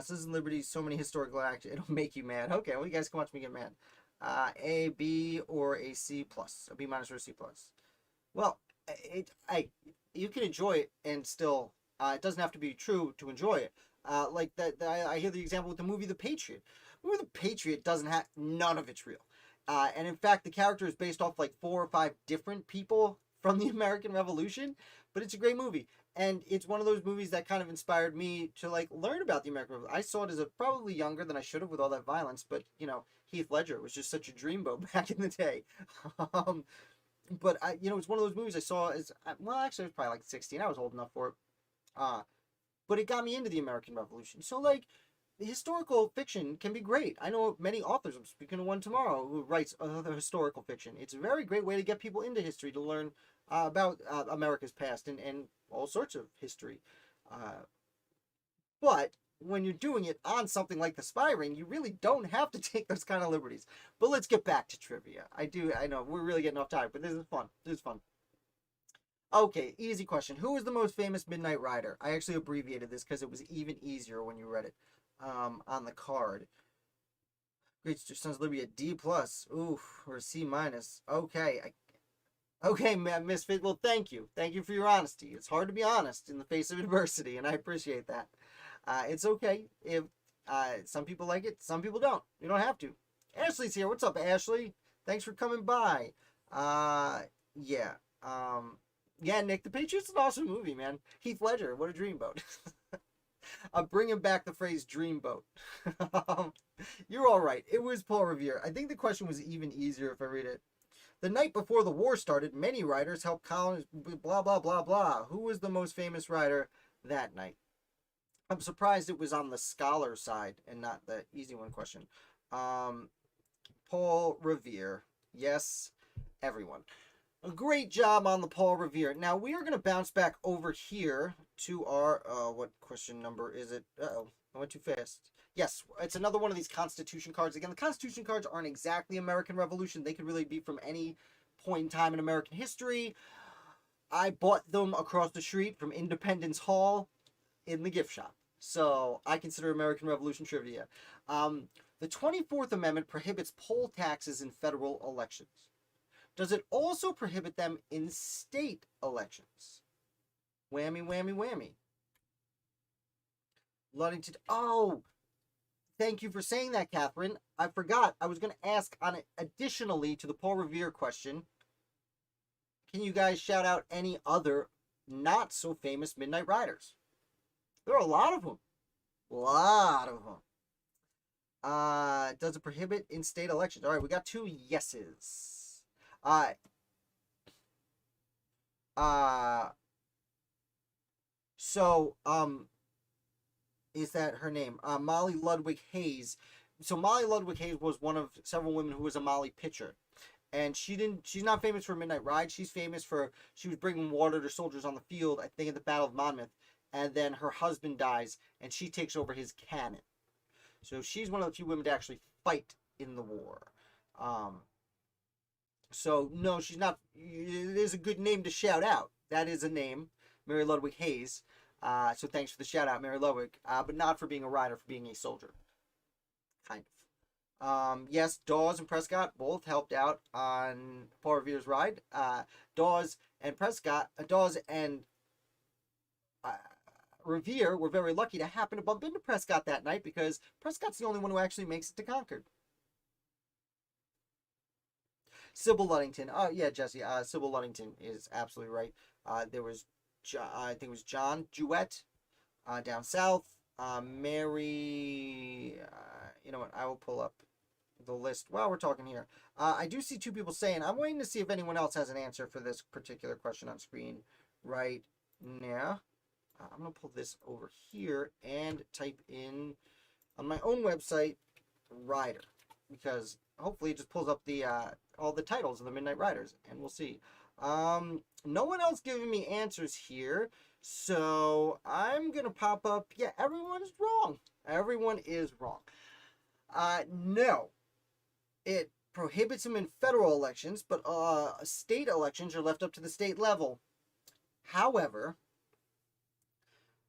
Citizen Liberty, so many historical acts, it'll make you mad. Okay, well, you guys can watch me get mad. A, B, or a C plus, a B minus or a C plus. Well, you can enjoy it and still, it doesn't have to be true to enjoy it. Like that, I hear the example with the movie The Patriot. The movie The Patriot doesn't have, none of it's real. And in fact, the character is based off like 4 or 5 different people from the American Revolution, but it's a great movie. And it's one of those movies that kind of inspired me to like learn about the American Revolution. I saw it as a probably younger than I should have with all that violence, but you know, Heath Ledger was just such a dreamboat back in the day. But it's one of those movies I saw as, well, actually I was probably like 16. I was old enough for it. But it got me into the American Revolution. So like, historical fiction can be great. I know many authors. I'm speaking to one tomorrow who writes other historical fiction. It's a very great way to get people into history, to learn about America's past and all sorts of history. But when you're doing it on something like The Spy Ring, you really don't have to take those kind of liberties. But let's get back to trivia. I know we're really getting off topic, but this is fun. This is fun. Okay, easy question. Who is the most famous Midnight Rider? I actually abbreviated this because it was even easier when you read it on the card. Great Sons of Liberty, a D plus. Ooh, or a C minus. Okay. Okay, Misfit. Well, thank you. Thank you for your honesty. It's hard to be honest in the face of adversity, and I appreciate that. It's okay if some people like it, some people don't. You don't have to. Ashley's here. What's up, Ashley? Thanks for coming by. Yeah. Yeah, Nick, The Patriot's an awesome movie, man. Heath Ledger, what a dreamboat. I'm bringing back the phrase dreamboat. You're all right. It was Paul Revere. I think the question was even easier if I read it. The night before the war started, many writers helped colonists, blah, blah, blah, blah. Who was the most famous writer that night? I'm surprised it was on the scholar side and not the easy one question. Paul Revere. Yes, everyone. A great job on the Paul Revere. Now, we are going to bounce back over here to our, what question number is it? Uh-oh, I went too fast. Yes, it's another one of these Constitution cards. Again, the Constitution cards aren't exactly American Revolution. They could really be from any point in time in American history. I bought them across the street from Independence Hall in the gift shop. So, I consider American Revolution trivia. The 24th Amendment prohibits poll taxes in federal elections. Does it also prohibit them in state elections? Whammy, whammy, whammy. Ludington. Oh, thank you for saying that, Catherine. I forgot. I was going to ask on it additionally to the Paul Revere question. Can you guys shout out any other not so famous Midnight Riders? There are a lot of them. A lot of them. Does it prohibit in state elections? All right, we got 2 yeses. Is that her name? Molly Ludwig Hayes. So Molly Ludwig Hayes was one of several women who was a Molly pitcher. And she's not famous for Midnight Ride. She's famous for, she was bringing water to soldiers on the field, I think at the Battle of Monmouth. And then her husband dies, and she takes over his cannon. So she's one of the few women to actually fight in the war. So, no, she's not. It is a good name to shout out. That is a name, Mary Ludwig Hayes. So thanks for the shout out, Mary Ludwig. But not for being a rider, for being a soldier. Kind of. Yes, Dawes and Prescott both helped out on Paul Revere's ride. Dawes and Revere were very lucky to happen to bump into Prescott that night because Prescott's the only one who actually makes it to Concord. Sybil Ludington. Oh, yeah, Jesse. Sybil Ludington is absolutely right. There was, I think it was John Jewett down south. Mary, you know what? I will pull up the list while we're talking here. I do see 2 people saying, I'm waiting to see if anyone else has an answer for this particular question on screen right now. I'm going to pull this over here and type in on my own website, Rider, because hopefully it just pulls up the all the titles of the Midnight Riders, and we'll see. No one else giving me answers here. So I'm going to pop up. Yeah, everyone is wrong. Everyone is wrong. No. It prohibits them in federal elections, but state elections are left up to the state level. However,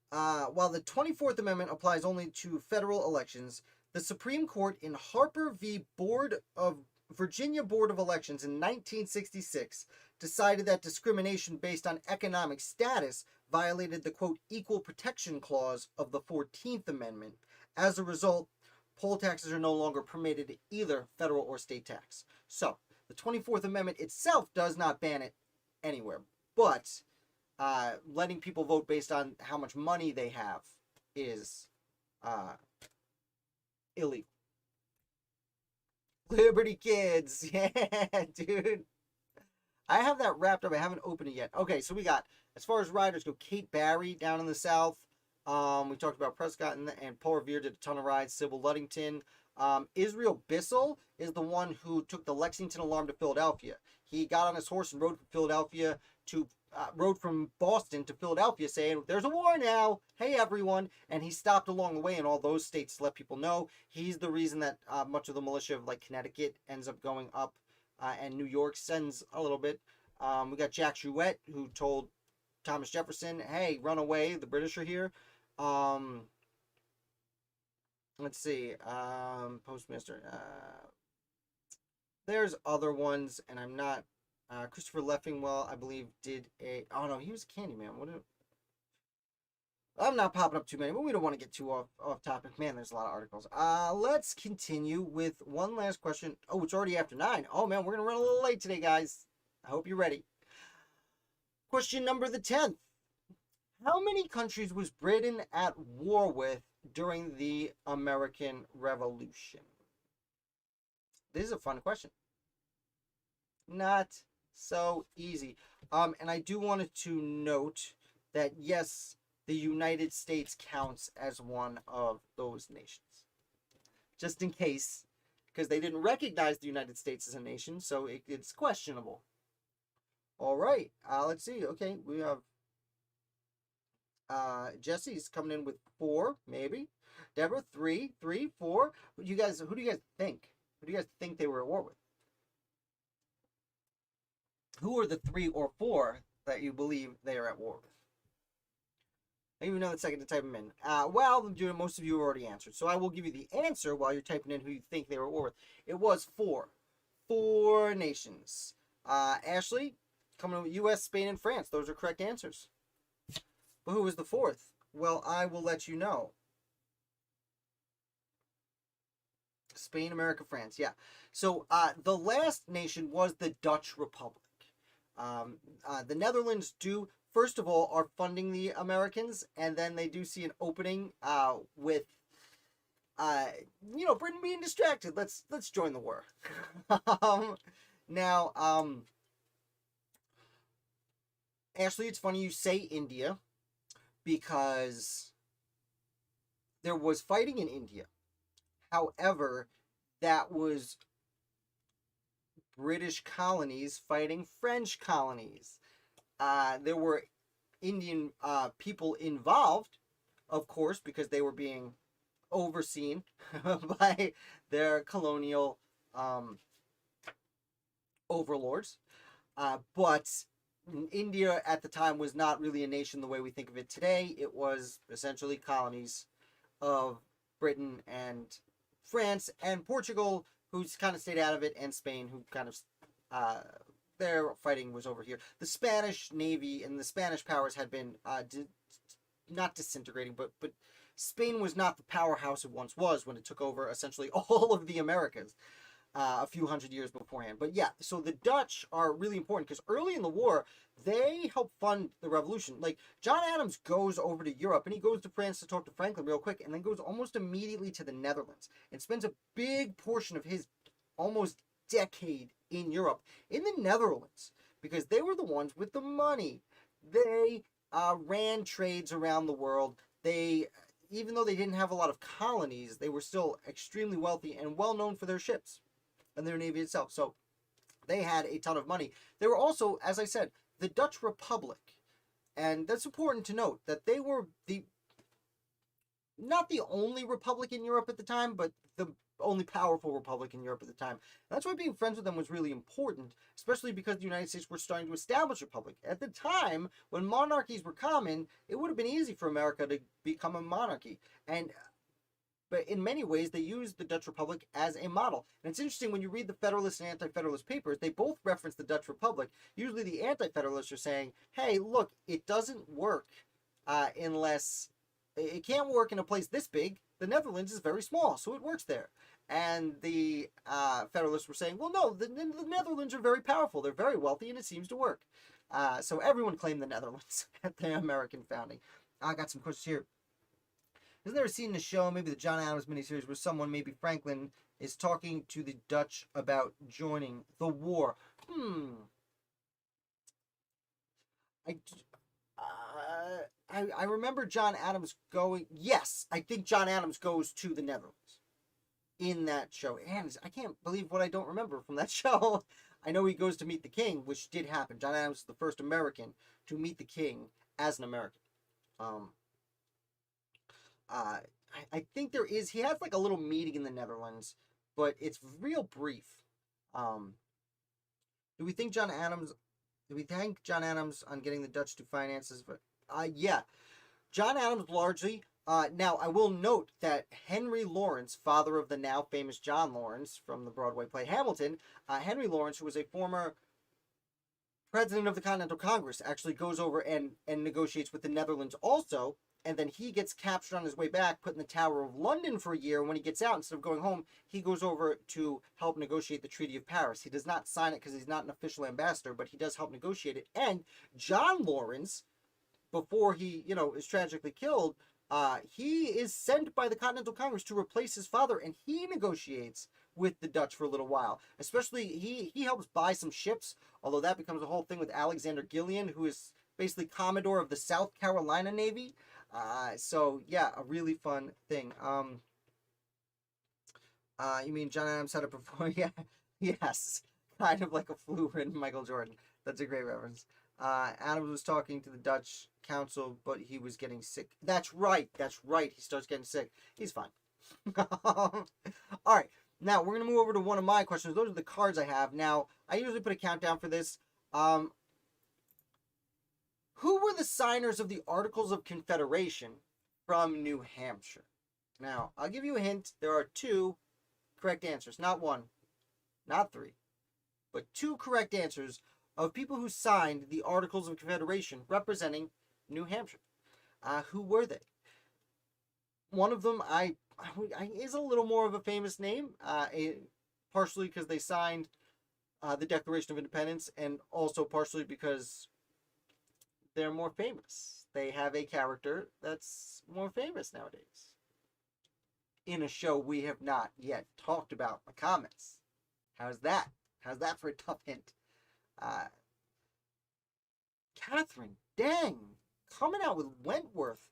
while the 24th Amendment applies only to federal elections, the Supreme Court in Harper v. Virginia Board of Elections in 1966 decided that discrimination based on economic status violated the, quote, equal protection clause of the 14th Amendment. As a result, poll taxes are no longer permitted in either federal or state tax. So, the 24th Amendment itself does not ban it anywhere, but letting people vote based on how much money they have is illegal. Liberty Kids, yeah, dude. I have that wrapped up. I haven't opened it yet. Okay, so we got, as far as riders go, Kate Barry down in the South. We talked about Prescott and Paul Revere did a ton of rides. Sybil Luddington. Israel Bissell is the one who took the Lexington alarm to Philadelphia. He got on his horse and rode from Boston to Philadelphia saying, there's a war now. Hey, everyone. And he stopped along the way in all those states to let people know. He's the reason that much of the militia of like Connecticut ends up going up and New York sends a little bit. We got Jack Jouett, who told Thomas Jefferson, hey, run away. The British are here. Let's see. Postmaster. There's other ones, and I'm not. Christopher Leffingwell, I believe, did a. Oh no, he was a Candyman. I'm not popping up too many, but we don't want to get too off topic. Man, there's a lot of articles. Let's continue with one last question. Oh, it's already after 9. Oh man, we're gonna run a little late today, guys. I hope you're ready. Question number the 10th. How many countries was Britain at war with during the American Revolution? This is a fun question. Not so easy. And I do want to note that yes, the United States counts as one of those nations. Just in case, because they didn't recognize the United States as a nation, so it's questionable. All right, let's see. Okay, we have Jesse's coming in with 4, maybe. Deborah, 3, 4. Who do you guys think? Who do you guys think they were at war with? Who are the 3 or 4 that you believe they are at war with? I give you another second to type them in. Well, most of you have already answered, so I will give you the answer while you're typing in who you think they were at war with. It was 4. 4 nations. Ashley, coming in with U.S., Spain, and France. Those are correct answers. But who was the 4th? Well, I will let you know. Spain, America, France. Yeah. So the last nation was the Dutch Republic. The Netherlands first of all, are funding the Americans, and then they do see an opening with, Britain being distracted. Let's join the war. Now, Ashley, it's funny you say India, because there was fighting in India. However, that was British colonies fighting French colonies. There were Indian people involved, of course, because they were being overseen by their colonial overlords. But India at the time was not really a nation the way we think of it today. It was essentially colonies of Britain and France and Portugal, who's kind of stayed out of it, and Spain, who kind of their fighting was over here. The Spanish Navy and the Spanish powers had been not disintegrating, but Spain was not the powerhouse it once was when it took over essentially all of the Americas a few hundred years beforehand. But yeah, so the Dutch are really important because early in the war, they helped fund the revolution. Like, John Adams goes over to Europe, and he goes to France to talk to Franklin real quick, and then goes almost immediately to the Netherlands and spends a big portion of his almost decade in Europe in the Netherlands, because they were the ones with the money. They ran trades around the world. They, even though they didn't have a lot of colonies, they were still extremely wealthy and well known for their ships and their navy itself. So they had a ton of money. They were also, as I said, the Dutch Republic And that's important to note, that they were not the only republic in Europe at the time, but the only powerful republic in Europe at the time. And that's why being friends with them was really important, especially because the United States were starting to establish a republic. At the time, when monarchies were common, it would have been easy for America to become a monarchy. But in many ways, they used the Dutch Republic as a model. And it's interesting, when you read the Federalist and Anti-Federalist papers, they both reference the Dutch Republic. Usually the Anti-Federalists are saying, hey, look, it doesn't work unless... It can't work in a place this big. The Netherlands is very small, so it works there. And the Federalists were saying, well, no, the Netherlands are very powerful. They're very wealthy, and it seems to work. So everyone claimed the Netherlands at the American founding. I got some questions here. Isn't there a scene in the show, maybe the John Adams miniseries, where someone, maybe Franklin, is talking to the Dutch about joining the war? I remember John Adams going... Yes, I think John Adams goes to the Netherlands in that show. And I can't believe what I don't remember from that show. I know he goes to meet the king, which did happen. John Adams was the first American to meet the king as an American. I think there is... He has like a little meeting in the Netherlands, but it's real brief. Do we thank John Adams on getting the Dutch to finances? But yeah, John Adams largely. Now, I will note that Henry Lawrence, father of the now famous John Lawrence from the Broadway play Hamilton, Henry Lawrence, who was a former president of the Continental Congress, actually goes over and negotiates with the Netherlands also. And then he gets captured on his way back, put in the Tower of London for a year. And when he gets out, instead of going home, he goes over to help negotiate the Treaty of Paris. He does not sign it because he's not an official ambassador, but he does help negotiate it. And John Lawrence, before he, is tragically killed, he is sent by the Continental Congress to replace his father, and he negotiates with the Dutch for a little while. Especially, he helps buy some ships, although that becomes a whole thing with Alexander Gillian, who is basically Commodore of the South Carolina Navy. So yeah, a really fun thing. You mean John Adams had it before? Yeah, yes, kind of like a flu-ridden Michael Jordan. That's a great reference. Adams was talking to the Dutch council, but he was getting sick. That's right. He starts getting sick. He's fine. All right, now we're gonna move over to one of my questions. Those are the cards I have. Now, I usually put a countdown for this. Who were the signers of the Articles of Confederation from New Hampshire? Now, I'll give you a hint. There are 2 correct answers. Not 1, not 3, but 2 correct answers of people who signed the Articles of Confederation representing New Hampshire. Who were they? One of them is a little more of a famous name, partially because they signed the Declaration of Independence, and also partially because they're more famous. They have a character that's more famous nowadays. In a show we have not yet talked about, the comments. How's that? How's that for a tough hint? Catherine, dang, coming out with Wentworth.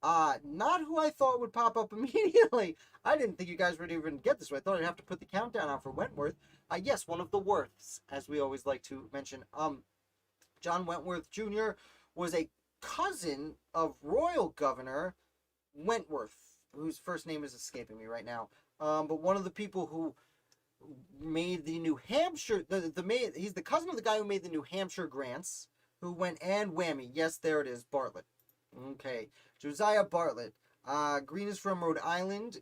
Not who I thought would pop up immediately. I didn't think you guys would even get this way. I thought I'd have to put the countdown on for Wentworth. Yes, one of the Worths, as we always like to mention. John Wentworth Jr. was a cousin of Royal Governor Wentworth, whose first name is escaping me right now. But one of the people who made the New Hampshire, he's the cousin of the guy who made the New Hampshire grants, who went and whammy. Yes, there it is, Bartlett. Okay, Josiah Bartlett. Green is from Rhode Island.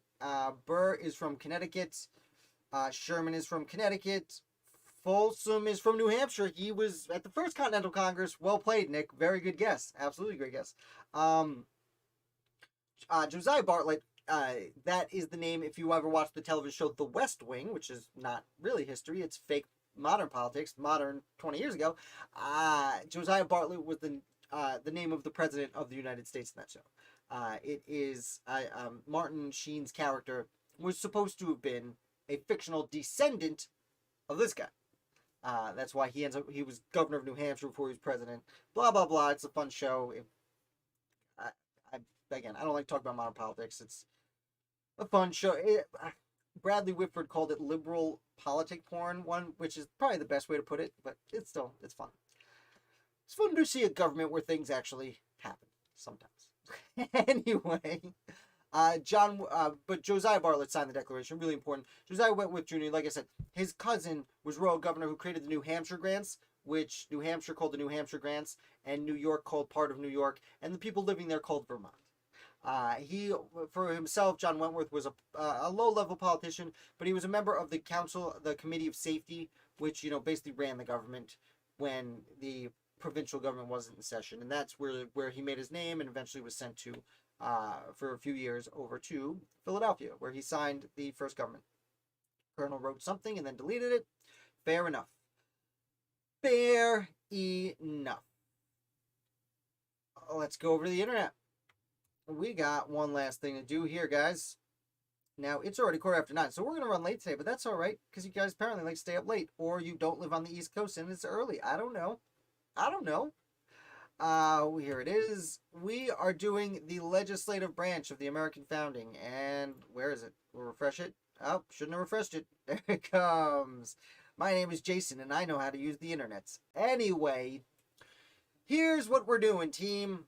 Burr is from Connecticut. Sherman is from Connecticut. Folsom is from New Hampshire. He was at the first Continental Congress. Well played, Nick. Very good guess. Absolutely great guess. Josiah Bartlett, that is the name if you ever watched the television show The West Wing, which is not really history. It's fake modern politics, modern 20 years ago. Josiah Bartlett was the name of the president of the United States in that show. It is Martin Sheen's character was supposed to have been a fictional descendant of this guy. That's why he was governor of New Hampshire before he was president. Blah, blah, blah. It's a fun show. Again, I don't like talking about modern politics. It's a fun show. Bradley Whitford called it liberal politic porn, which is probably the best way to put it, but it's fun. It's fun to see a government where things actually happen sometimes. Anyway, but Josiah Bartlett signed the Declaration. Really important. Josiah Wentworth Jr., like I said, his cousin was Rowe, governor who created the New Hampshire grants, which New Hampshire called the New Hampshire grants, and New York called part of New York, and the people living there called Vermont. He, for himself, John Wentworth was a low-level politician, but he was a member of the council, the Committee of Safety, which basically ran the government when the provincial government wasn't in session, and that's where he made his name, and eventually was sent to for a few years over to Philadelphia, where he signed the first government. Colonel wrote something and then deleted it. Fair enough. Fair enough. Let's go over to the internet. We got one last thing to do here, guys. Now, it's already 9:15, so we're going to run late today, but that's all right, because you guys apparently like to stay up late, or you don't live on the East Coast and it's early. I don't know. Here it is. We are doing the legislative branch of the American founding, and where is it? We'll refresh it. Oh, shouldn't have refreshed it. There it comes. My name is Jason, and I know how to use the internet. Anyway, here's what we're doing, team.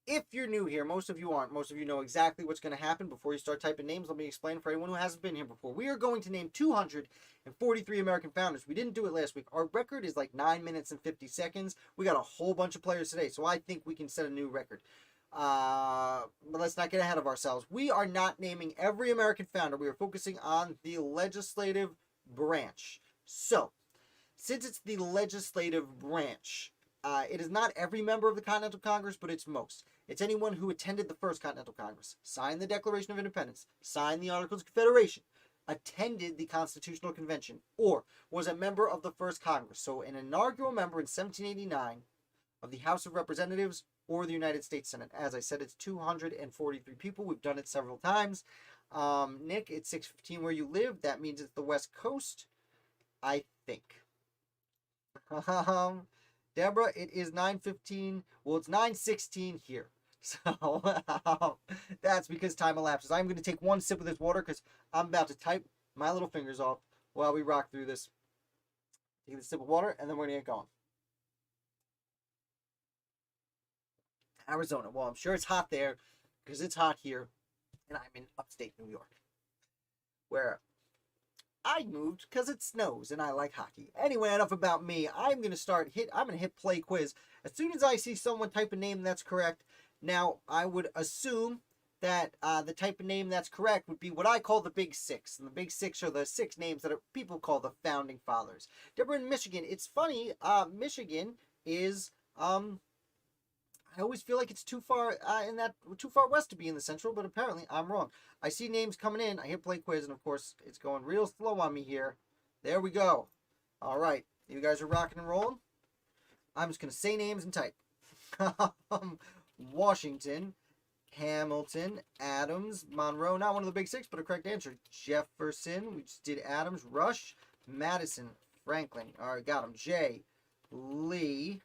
If you're new here, most of you aren't. Most of you know exactly what's going to happen. Before you start typing names, let me explain for anyone who hasn't been here before. We are going to name 243 American founders. We didn't do it last week. Our record is like 9 minutes and 50 seconds. We got a whole bunch of players today, so I think we can set a new record. But let's not get ahead of ourselves. We are not naming every American founder. We are focusing on the legislative branch. So, since it's the legislative branch, it is not every member of the Continental Congress, but it's most. It's anyone who attended the First Continental Congress, signed the Declaration of Independence, signed the Articles of Confederation, attended the Constitutional Convention, or was a member of the First Congress. So an inaugural member in 1789 of the House of Representatives or the United States Senate. As I said, it's 243 people. We've done it several times. Nick, it's 6:15 where you live. That means it's the West Coast, I think. Deborah, it is 9:15. Well, it's 9:16 here. So that's because time elapses. I'm going to take one sip of this water because I'm about to type my little fingers off while we rock through this. Take a sip of water, and then we're going to get going. Arizona. Well, I'm sure it's hot there because it's hot here, and I'm in upstate New York, where I moved because it snows and I like hockey. Anyway, enough about me. I'm going to hit play quiz. As soon as I see someone type a name that's correct. Now, I would assume that the type of name that's correct would be what I call the Big Six. And the Big Six are the 6 names that people call the Founding Fathers. Deborah in Michigan. It's funny, Michigan is, I always feel like it's too far west to be in the Central, but apparently I'm wrong. I see names coming in. I hit play quiz, and of course, it's going real slow on me here. There we go. All right. You guys are rocking and rolling. I'm just going to say names and type. Washington, Hamilton, Adams, Monroe. Not one of the Big Six, but a correct answer. Jefferson. We just did Adams. Rush, Madison, Franklin. All right, got him. Jay, Lee,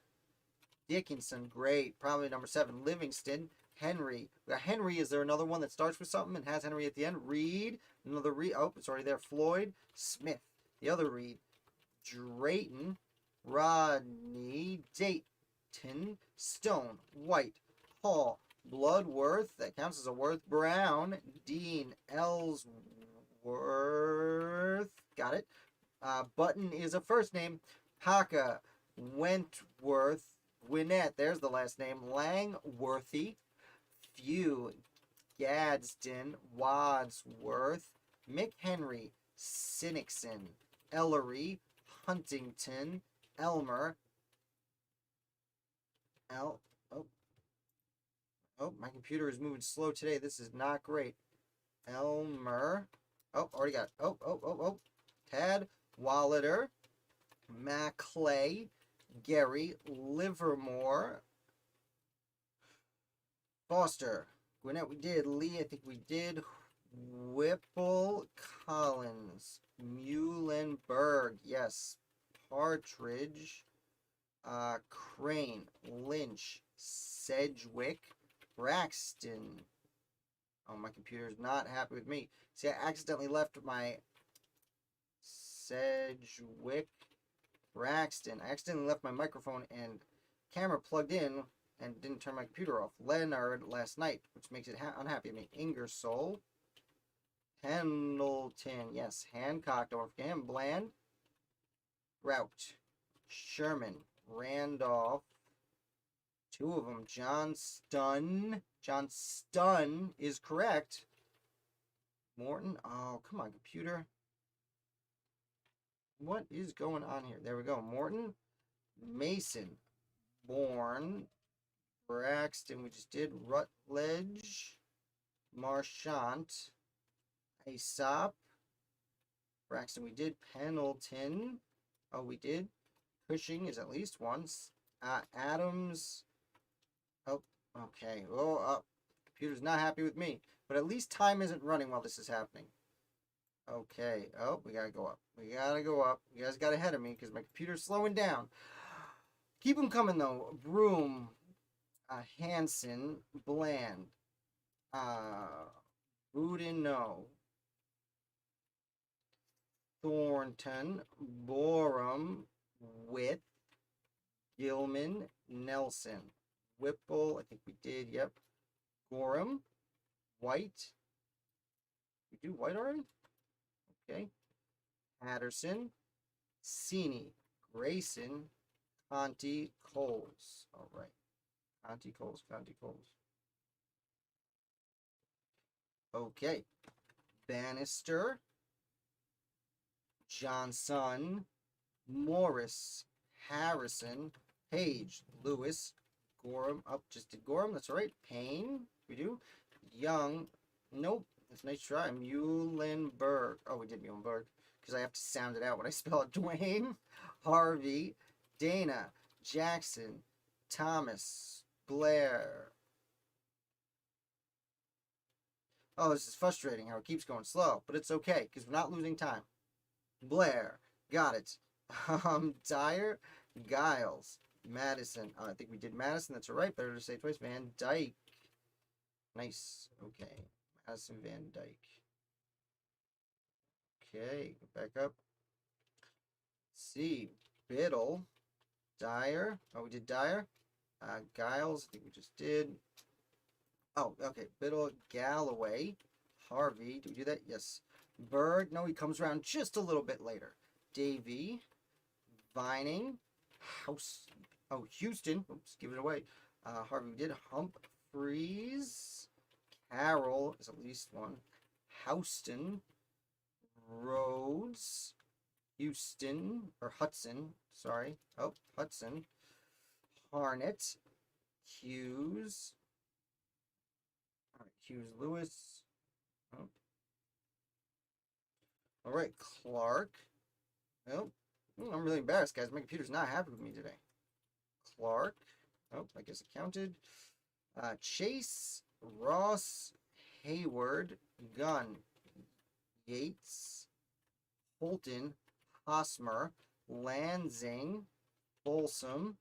Dickinson. Great. Probably number 7. Livingston. Henry. We got Henry. Is there another one that starts with something and has Henry at the end? Reed. Another Reed. Oh, it's already there. Floyd. Smith. The other Reed. Drayton. Rodney. Dayton. Stone. White. Hall. Bloodworth. That counts as a Worth. Brown. Dean. Ellsworth. Got it. Button is a first name. Haka. Wentworth. Gwinnett. There's the last name. Langworthy. Few. Gadsden. Wadsworth. McHenry. Sinnickson. Ellery. Huntington. Elmer. Oh, my computer is moving slow today. This is not great. Elmer. Oh, already got it. Oh. Tad. Wallader. Maclay. Gary. Livermore. Foster. Gwinnett, we did. Lee, I think we did. Whipple. Collins. Muhlenberg. Yes. Partridge. Crane. Lynch. Sedgwick. Braxton. Oh, my computer is not happy with me. See, I accidentally left my Sedgwick. Braxton. I accidentally left my microphone and camera plugged in and didn't turn my computer off. Leonard last night, which makes it unhappy. I mean, Ingersoll. Pendleton. Yes, Hancock. Don't forget him. Bland. Rout. Sherman. Randolph. Two of them. Johnston. Johnston is correct. Morton. Oh, come on, computer. What is going on here? There we go. Morton. Mason. Bourne. Braxton. We just did. Rutledge. Marchant. Aesop. Braxton. We did. Pendleton. Oh, we did. Cushing is at least once. Adams. Oh, okay. Oh, computer's not happy with me. But at least time isn't running while this is happening. Okay. Oh, we gotta go up. We gotta go up. You guys got ahead of me because my computer's slowing down. Keep them coming, though. Broom. Hanson. Bland. Boudinot. Thornton. Borum. Witt. Gilman. Nelson. Whipple. I think we did. Yep. Gorham. White. We do White already? Okay. Patterson. Sini. Grayson. Conti. Coles. All right. Conti Coles. Okay. Bannister. Johnson. Morris. Harrison. Page. Lewis. Gorham. Up, just did Gorham. That's all right. Payne. We do. Young. Nope. That's a nice try. Muhlenberg. Oh, we did Muhlenberg. Because I have to sound it out when I spell it. Dwayne. Harvey. Dana. Jackson. Thomas. Blair. Oh, this is frustrating how it keeps going slow. But it's okay. Because we're not losing time. Blair. Got it. Dyer. Giles. Madison. I think we did Madison. That's all right. Better to say twice. Van Dyke. Nice. Okay. Madison Van Dyke. Okay. Go back up. Let's see. Biddle. Dyer. Oh, we did Dyer. Giles. I think we just did. Oh, okay. Biddle. Galloway. Harvey. Did we do that? Yes. Bird. No, he comes around just a little bit later. Davy. Vining. House. Oh, Houston. Oops, give it away. Harvey, we did. Humphreys. Carroll is at least one. Houston. Rhodes. Houston. Or Hudson. Sorry. Oh, Hudson. Harnett. Hughes. All right, Hughes Lewis. Oh. All right, Clark. Oh, I'm really embarrassed, guys. My computer's not happy with me today. Clark. Oh, I guess it counted. Chase. Ross. Hayward. Gunn. Yates. Holton. Hosmer. Lansing. Folsom.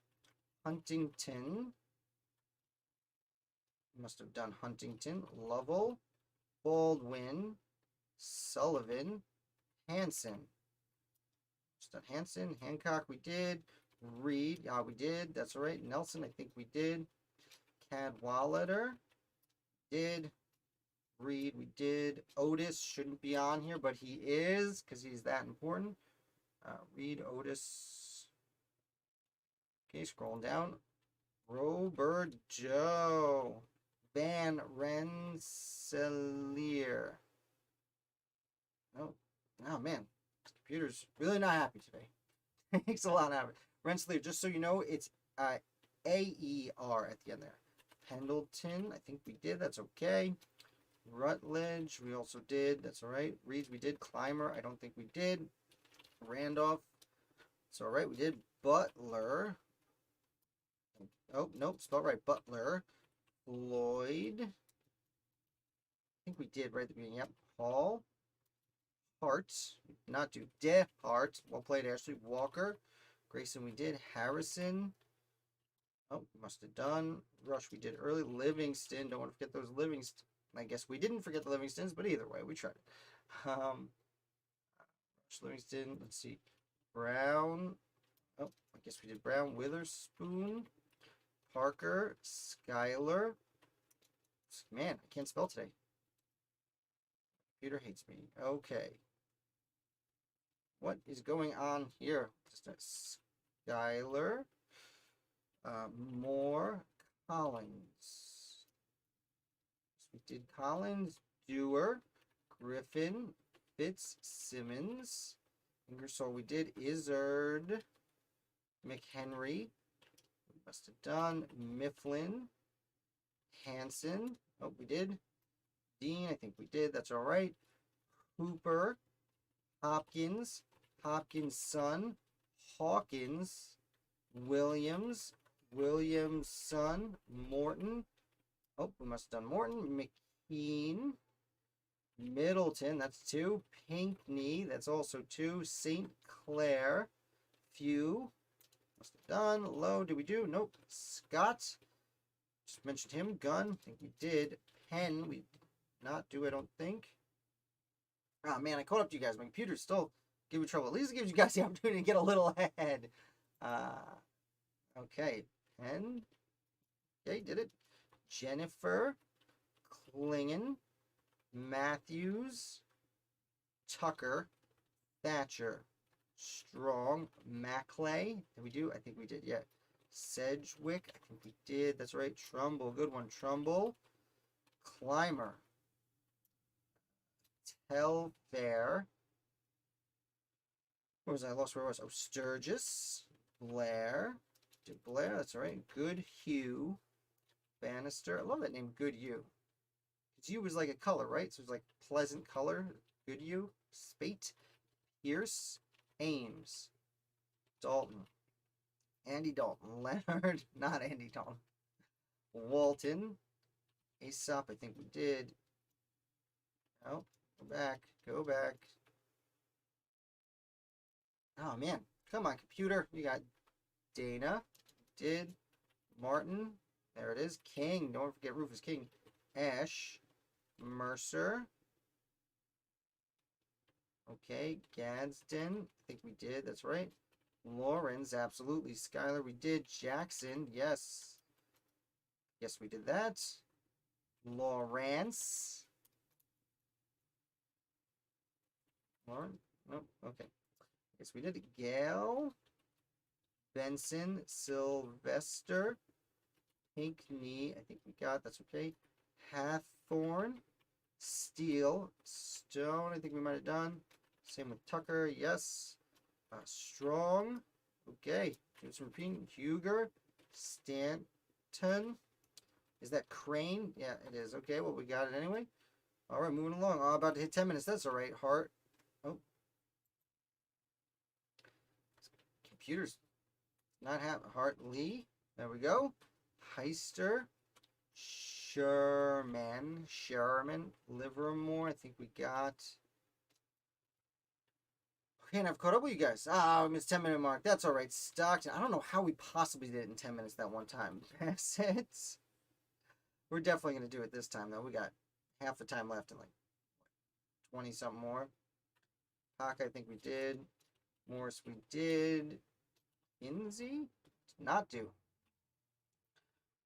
Huntington. Must have done Huntington. Lovell. Baldwin. Sullivan. Hanson. Just done Hanson. Hancock, we did. Reed, we did. That's all right. Nelson, I think we did. Cadwallader, did. Reed, we did. Otis shouldn't be on here, but he is because he's that important. Reed, Otis. Okay, scrolling down. Robert Joe. Van Rensselaer. Oh man, this computer's really not happy today. Makes a lot of it. Rensselaer, just so you know, it's A-E-R at the end there. Pendleton, I think we did. That's okay. Rutledge, we also did. That's all right. Reeds, we did. Clymer, I don't think we did. Randolph, it's all right. We did. Butler. Oh, nope, spelled right. Butler. Floyd. I think we did right at the beginning. Yep. Hall. Hart. Not do. Hart. Well played, Ashley. Walker. Grayson, we did. Harrison. Oh, must have done. Rush, we did early. Livingston. Don't want to forget those Livingston. I guess we didn't forget the Livingstons, but either way, we tried it. Rush, Livingston. Let's see. Brown. Oh, I guess we did Brown, Witherspoon, Parker, Schuyler. Man, I can't spell today. Computer hates me. Okay. What is going on here? Just a Schuyler. Moore, Collins. So we did Collins, Dewar, Griffin, Fitzsimmons. Ingersoll we did. Izzard, McHenry. We must have done Mifflin, Hanson. Oh, we did. Dean, I think we did. That's all right. Hooper, Hopkins, Hopkins' son, Hawkins, Williams, Williams' son, Morton. Oh, we must have done Morton. McKean, Middleton, that's 2. Pinckney, that's also 2. St. Clair, Few, must have done. Lowe, did we do? Nope. Scott, just mentioned him. Gunn, I think we did. Penn, we did not do, I don't think. Oh man, I caught up to you guys. My computer's still giving me trouble. At least it gives you guys the opportunity to get a little ahead. Okay. Penn. Okay, did it. Jennifer. Klingon. Matthews. Tucker. Thatcher. Strong. Maclay. Did we do? I think we did, yeah. Sedgwick. I think we did. That's right. Trumbull. Good one. Trumbull. Clymer. Telfair. Where was I? Lost where I was. Oh, Sturgis. Blair. Did Blair. That's all right. Goodhue. Bannister. I love that name, Goodhue. Because hue was like a color, right? So it's like pleasant color. Goodhue. Spate. Pierce. Ames. Dalton. Andy Dalton. Leonard. Not Andy Dalton. Walton. Aesop. I think we did. Oh. Go back. Go back. Oh, man. Come on, computer. You got Dana. Did. Martin. There it is. King. Don't forget Rufus King. Ash. Mercer. Okay. Gadsden. I think we did. That's right. Lawrence. Absolutely. Schuyler. We did. Jackson. Yes. Yes, we did that. Lawrence. Lauren? Nope. Okay. Yes, we did. Gale. Benson. Sylvester. Pinckney. I think we got. That's okay. Hathorne. Steele. Stone. I think we might have done. Same with Tucker. Yes. Strong. Okay. Do some repeating. Huger. Stanton. Is that Crane? Yeah, it is. Okay, well, we got it anyway. All right, moving along. Oh, about to hit 10 minutes. That's all right. Hart. Oh. Computers not have Hart Lee. There we go. Heister. Sherman. Livermore. I think we got. Okay, and I've caught up with you guys. Ah, I missed 10-minute mark. That's all right. Stockton. I don't know how we possibly did it in 10 minutes that one time. Assets. We're definitely going to do it this time, though. We got half the time left and like 20-something more. Hawk, I think we did. Morris, we did. Kinsey? Did not do.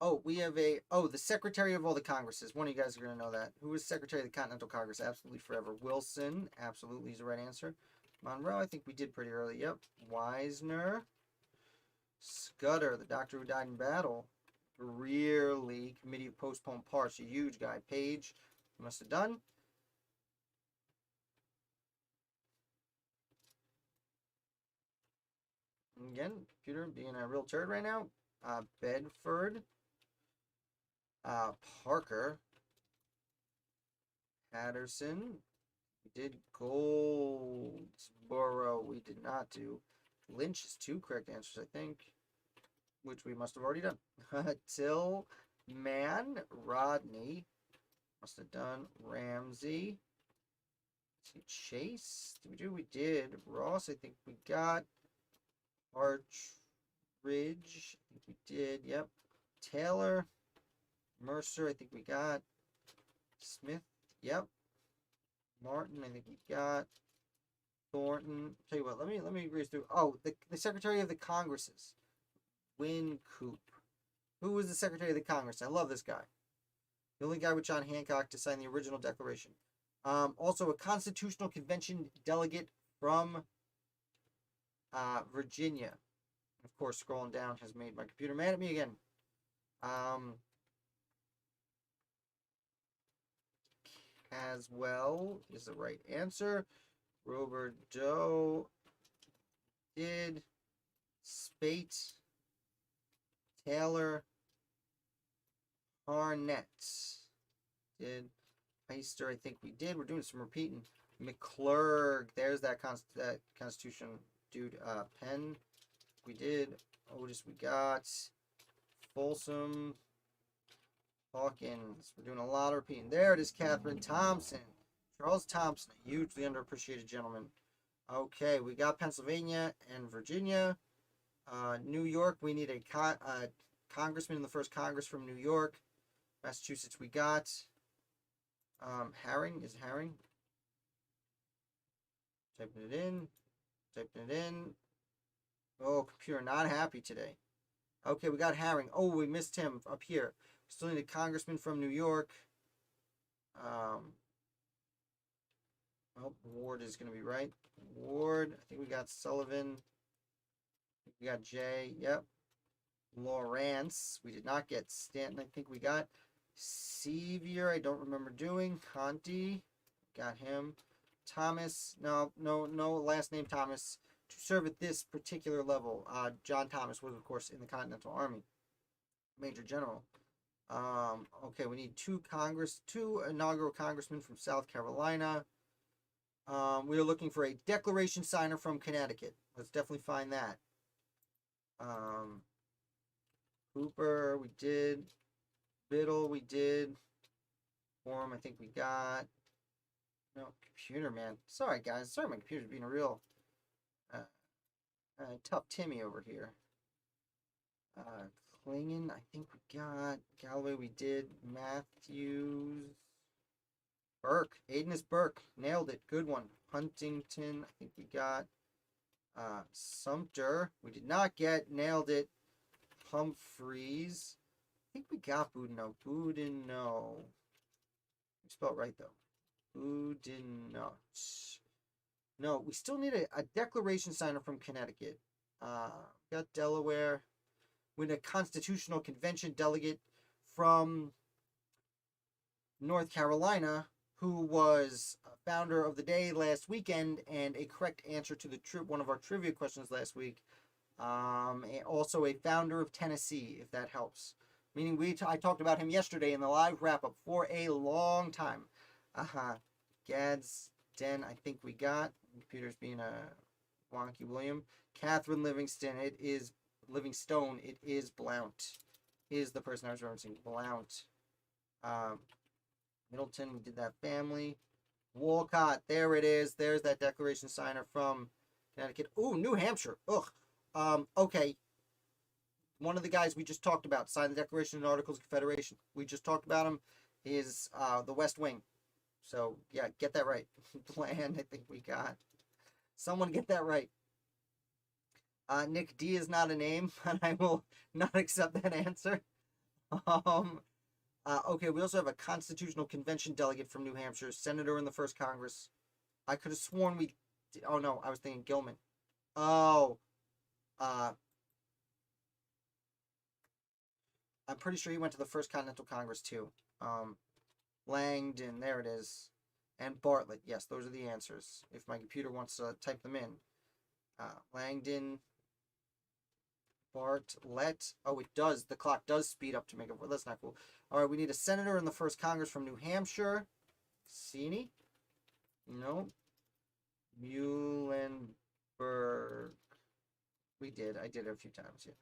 Oh, we have a... Oh, the Secretary of all the Congresses. One of you guys are going to know that. Who was Secretary of the Continental Congress? Absolutely forever. Wilson. Absolutely is the right answer. Monroe, I think we did pretty early. Yep. Wisner. Scudder, the doctor who died in battle. Greerly, Committee of Postponed Parts, a huge guy. Page, must have done. Again, computer being a real turd right now. Bedford. Parker. Patterson. We did Goldsboro. We did not do. Lynch is 2 correct answers, I think. Which we must have already done. Tillman, Rodney, must have done. Ramsey, Chase, did we do? We did. Ross, I think we got. Partridge, I think we did. Yep. Taylor, Mercer, I think we got. Smith, yep. Martin, I think we got. Thornton. Tell you what, let me read through. Oh, the Secretary of the Congresses. Win Coop. Who was the Secretary of the Congress? I love this guy. The only guy with John Hancock to sign the original declaration. Also, a Constitutional Convention delegate from Virginia. Of course, scrolling down has made my computer mad at me again. Caswell is the right answer. Robert Doe did. Spate. Taylor. Harnett did. Heister, I think we did. We're doing some repeating. McClurg, there's that Constitution dude. Penn, we did. Otis, we got. Folsom. Hawkins. We're doing a lot of repeating. There it is, Catherine Thompson. Charles Thompson, a hugely underappreciated gentleman. Okay, we got Pennsylvania and Virginia. New York, we need a congressman in the first Congress from New York. Massachusetts, we got Herring. Is it Herring? Typing it in. Typing it in. Oh, computer not happy today. Okay, we got Herring. Oh, we missed him up here. We still need a congressman from New York. Oh, Ward is going to be right. Ward. I think we got Sullivan. We got Jay. Yep. Lawrence. We did not get Stanton. I think we got Sevier. I don't remember doing. Conti. Got him. Thomas. No, last name Thomas. To serve at this particular level. John Thomas was, of course, in the Continental Army. Major General. Okay, we need two inaugural congressmen from South Carolina. We are looking for a declaration signer from Connecticut. Let's definitely find that. Hooper, we did. Biddle, we did. Forum, I think we got. No, computer, man. Sorry, guys. Sorry, my computer's being a real tough Timmy over here. Klingon, I think we got. Galloway, we did. Matthews. Burke. Aidenus Burke. Nailed it. Good one. Huntington, I think we got. Sumter. We did not get. Nailed it. Humphreys. I think we got Boudinot. Boudinot. You spelled right, though. Boudinot. No, we still need a declaration signer from Connecticut. Got Delaware. We need a Constitutional Convention delegate from North Carolina, who was a founder of the day last weekend and a correct answer to the one of our trivia questions last week. Also a founder of Tennessee, if that helps. Meaning I talked about him yesterday in the live wrap-up for a long time. Gadsden, I think we got. Computer's being a wonky William. Catherine Livingstone, it is Blount. Is the person I was referencing. Blount. Middleton, we did that family. Walcott, there it is. There's that declaration signer from Connecticut. Ooh, New Hampshire. Ugh. Okay. One of the guys we just talked about signed the Declaration and Articles of Confederation. We just talked about him. Is the West Wing. So, yeah, get that right. Bland, I think we got. Someone get that right. Nick D is not a name, and I will not accept that answer. Okay, we also have a Constitutional Convention delegate from New Hampshire, senator in the first Congress. I could have sworn we... Oh, no, I was thinking Gilman. Oh. I'm pretty sure he went to the first Continental Congress, too. Langdon, there it is. And Bartlett, yes, those are the answers. If my computer wants to type them in. Langdon... Bartlett. Oh, it does. The clock does speed up to make it. Well, that's not cool. All right, we need a senator in the first Congress from New Hampshire. Sini? No. Muhlenberg. We did. I did it a few times, yeah.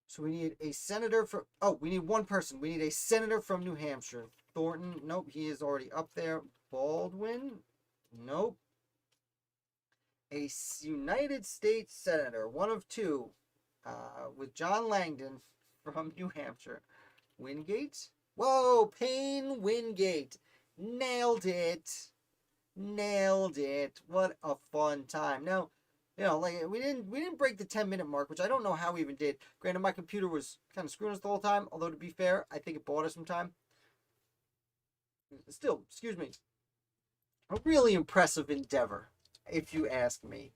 So we need a senator for... Oh, we need one person. We need a senator from New Hampshire. Thornton. Nope, he is already up there. Baldwin. Nope. A United States senator. One of two. With John Langdon from New Hampshire. Wingate? Whoa, Payne Wingate. Nailed it. Nailed it. What a fun time. Now, like we didn't break the 10-minute mark, which I don't know how we even did. Granted, my computer was kind of screwing us the whole time, although to be fair, I think it bought us some time. Still, excuse me. A really impressive endeavor, if you ask me.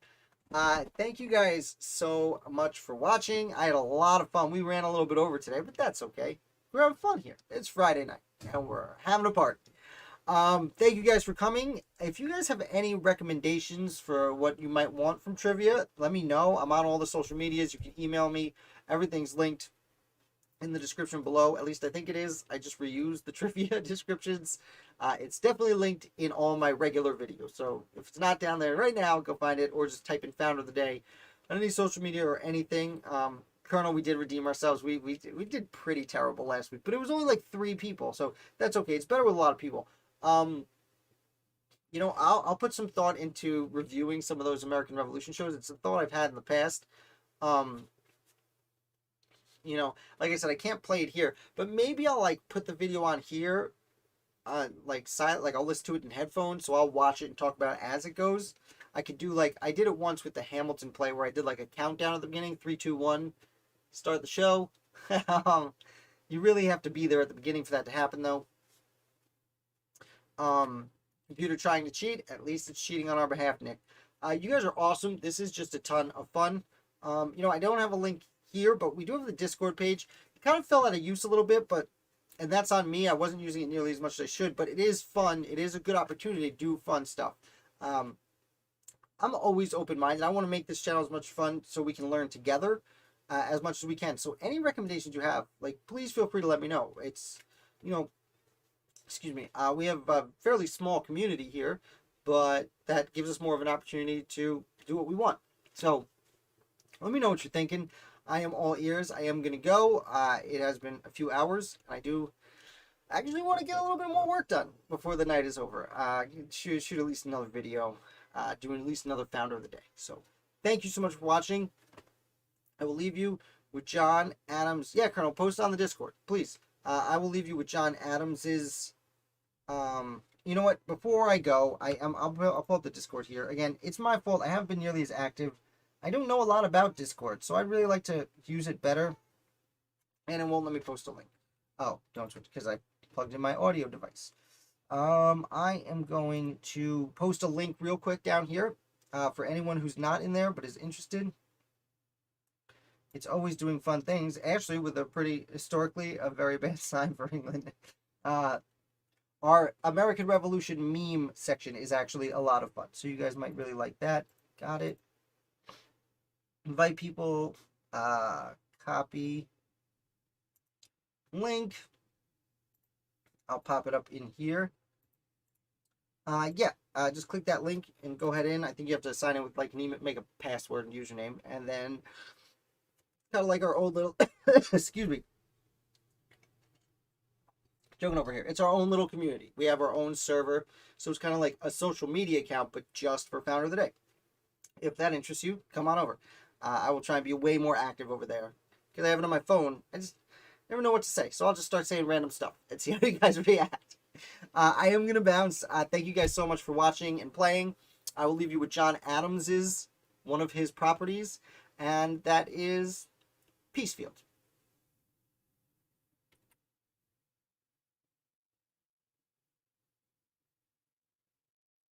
Thank you guys so much for watching. I had a lot of fun. We ran a little bit over today, but that's okay. We're having fun here. It's Friday night, and we're having a party. Thank you guys for coming. If you guys have any recommendations for what you might want from trivia, let me know. I'm on all the social medias. You can email me. Everything's linked in the description below. At least I think it is. I just reused the trivia descriptions. It's definitely linked in all my regular videos. So if it's not down there right now, go find it, or just type in Founder of the Day on any social media or anything. Colonel, we did redeem ourselves. We did pretty terrible last week, but it was only like 3 people, so that's okay. It's better with a lot of people. I'll put some thought into reviewing some of those American Revolution shows. It's a thought I've had in the past. Like I said, I can't play it here, but maybe I'll like put the video on here, like silent, like I'll listen to it in headphones, so I'll watch it and talk about it as it goes. I could do like I did it once with the Hamilton play, where I did like a countdown at the beginning, 3, 2, 1, start the show. You really have to be there at the beginning for that to happen, though. Computer trying to cheat. At least it's cheating on our behalf, Nick. You guys are awesome. This is just a ton of fun. I don't have a link here, but we do have the Discord page. It kind of fell out of use a little bit, and that's on me. I wasn't using it nearly as much as I should, but it is fun. It is a good opportunity to do fun stuff. I'm always open-minded. I want to make this channel as much fun so we can learn together as much as we can. So any recommendations you have, like, please feel free to let me know. It's, excuse me, we have a fairly small community here, but that gives us more of an opportunity to do what we want. So let me know what you're thinking. I am all ears. I am going to go. It has been a few hours. I do actually want to get a little bit more work done before the night is over. Shoot at least another video, doing at least another Founder of the Day. So thank you so much for watching. I will leave you with John Adams. Yeah, Colonel, post on the Discord, please. I will leave you with John Adams's. You know what? Before I go, I'll pull up the Discord here. Again, it's my fault. I haven't been nearly as active. I don't know a lot about Discord, so I'd really like to use it better. And it won't let me post a link. Oh, don't switch, because I plugged in my audio device. I am going to post a link real quick down here for anyone who's not in there but is interested. It's always doing fun things, actually, with a historically a very bad sign for England. Our American Revolution meme section is actually a lot of fun, so you guys might really like that. Got it. Invite people, copy, link. I'll pop it up in here. Just click that link and go ahead in. I think you have to sign in with like an email, make a password and username, and then kind of like our old little, excuse me, joking over here. It's our own little community. We have our own server, so it's kind of like a social media account, but just for Founder of the Day. If that interests you, come on over. I will try and be way more active over there because I have it on my phone. I just never know what to say, so I'll just start saying random stuff and see how you guys react. I am gonna bounce. Thank you guys so much for watching and playing. I will leave you with John Adams's one of his properties, and that is Peacefield.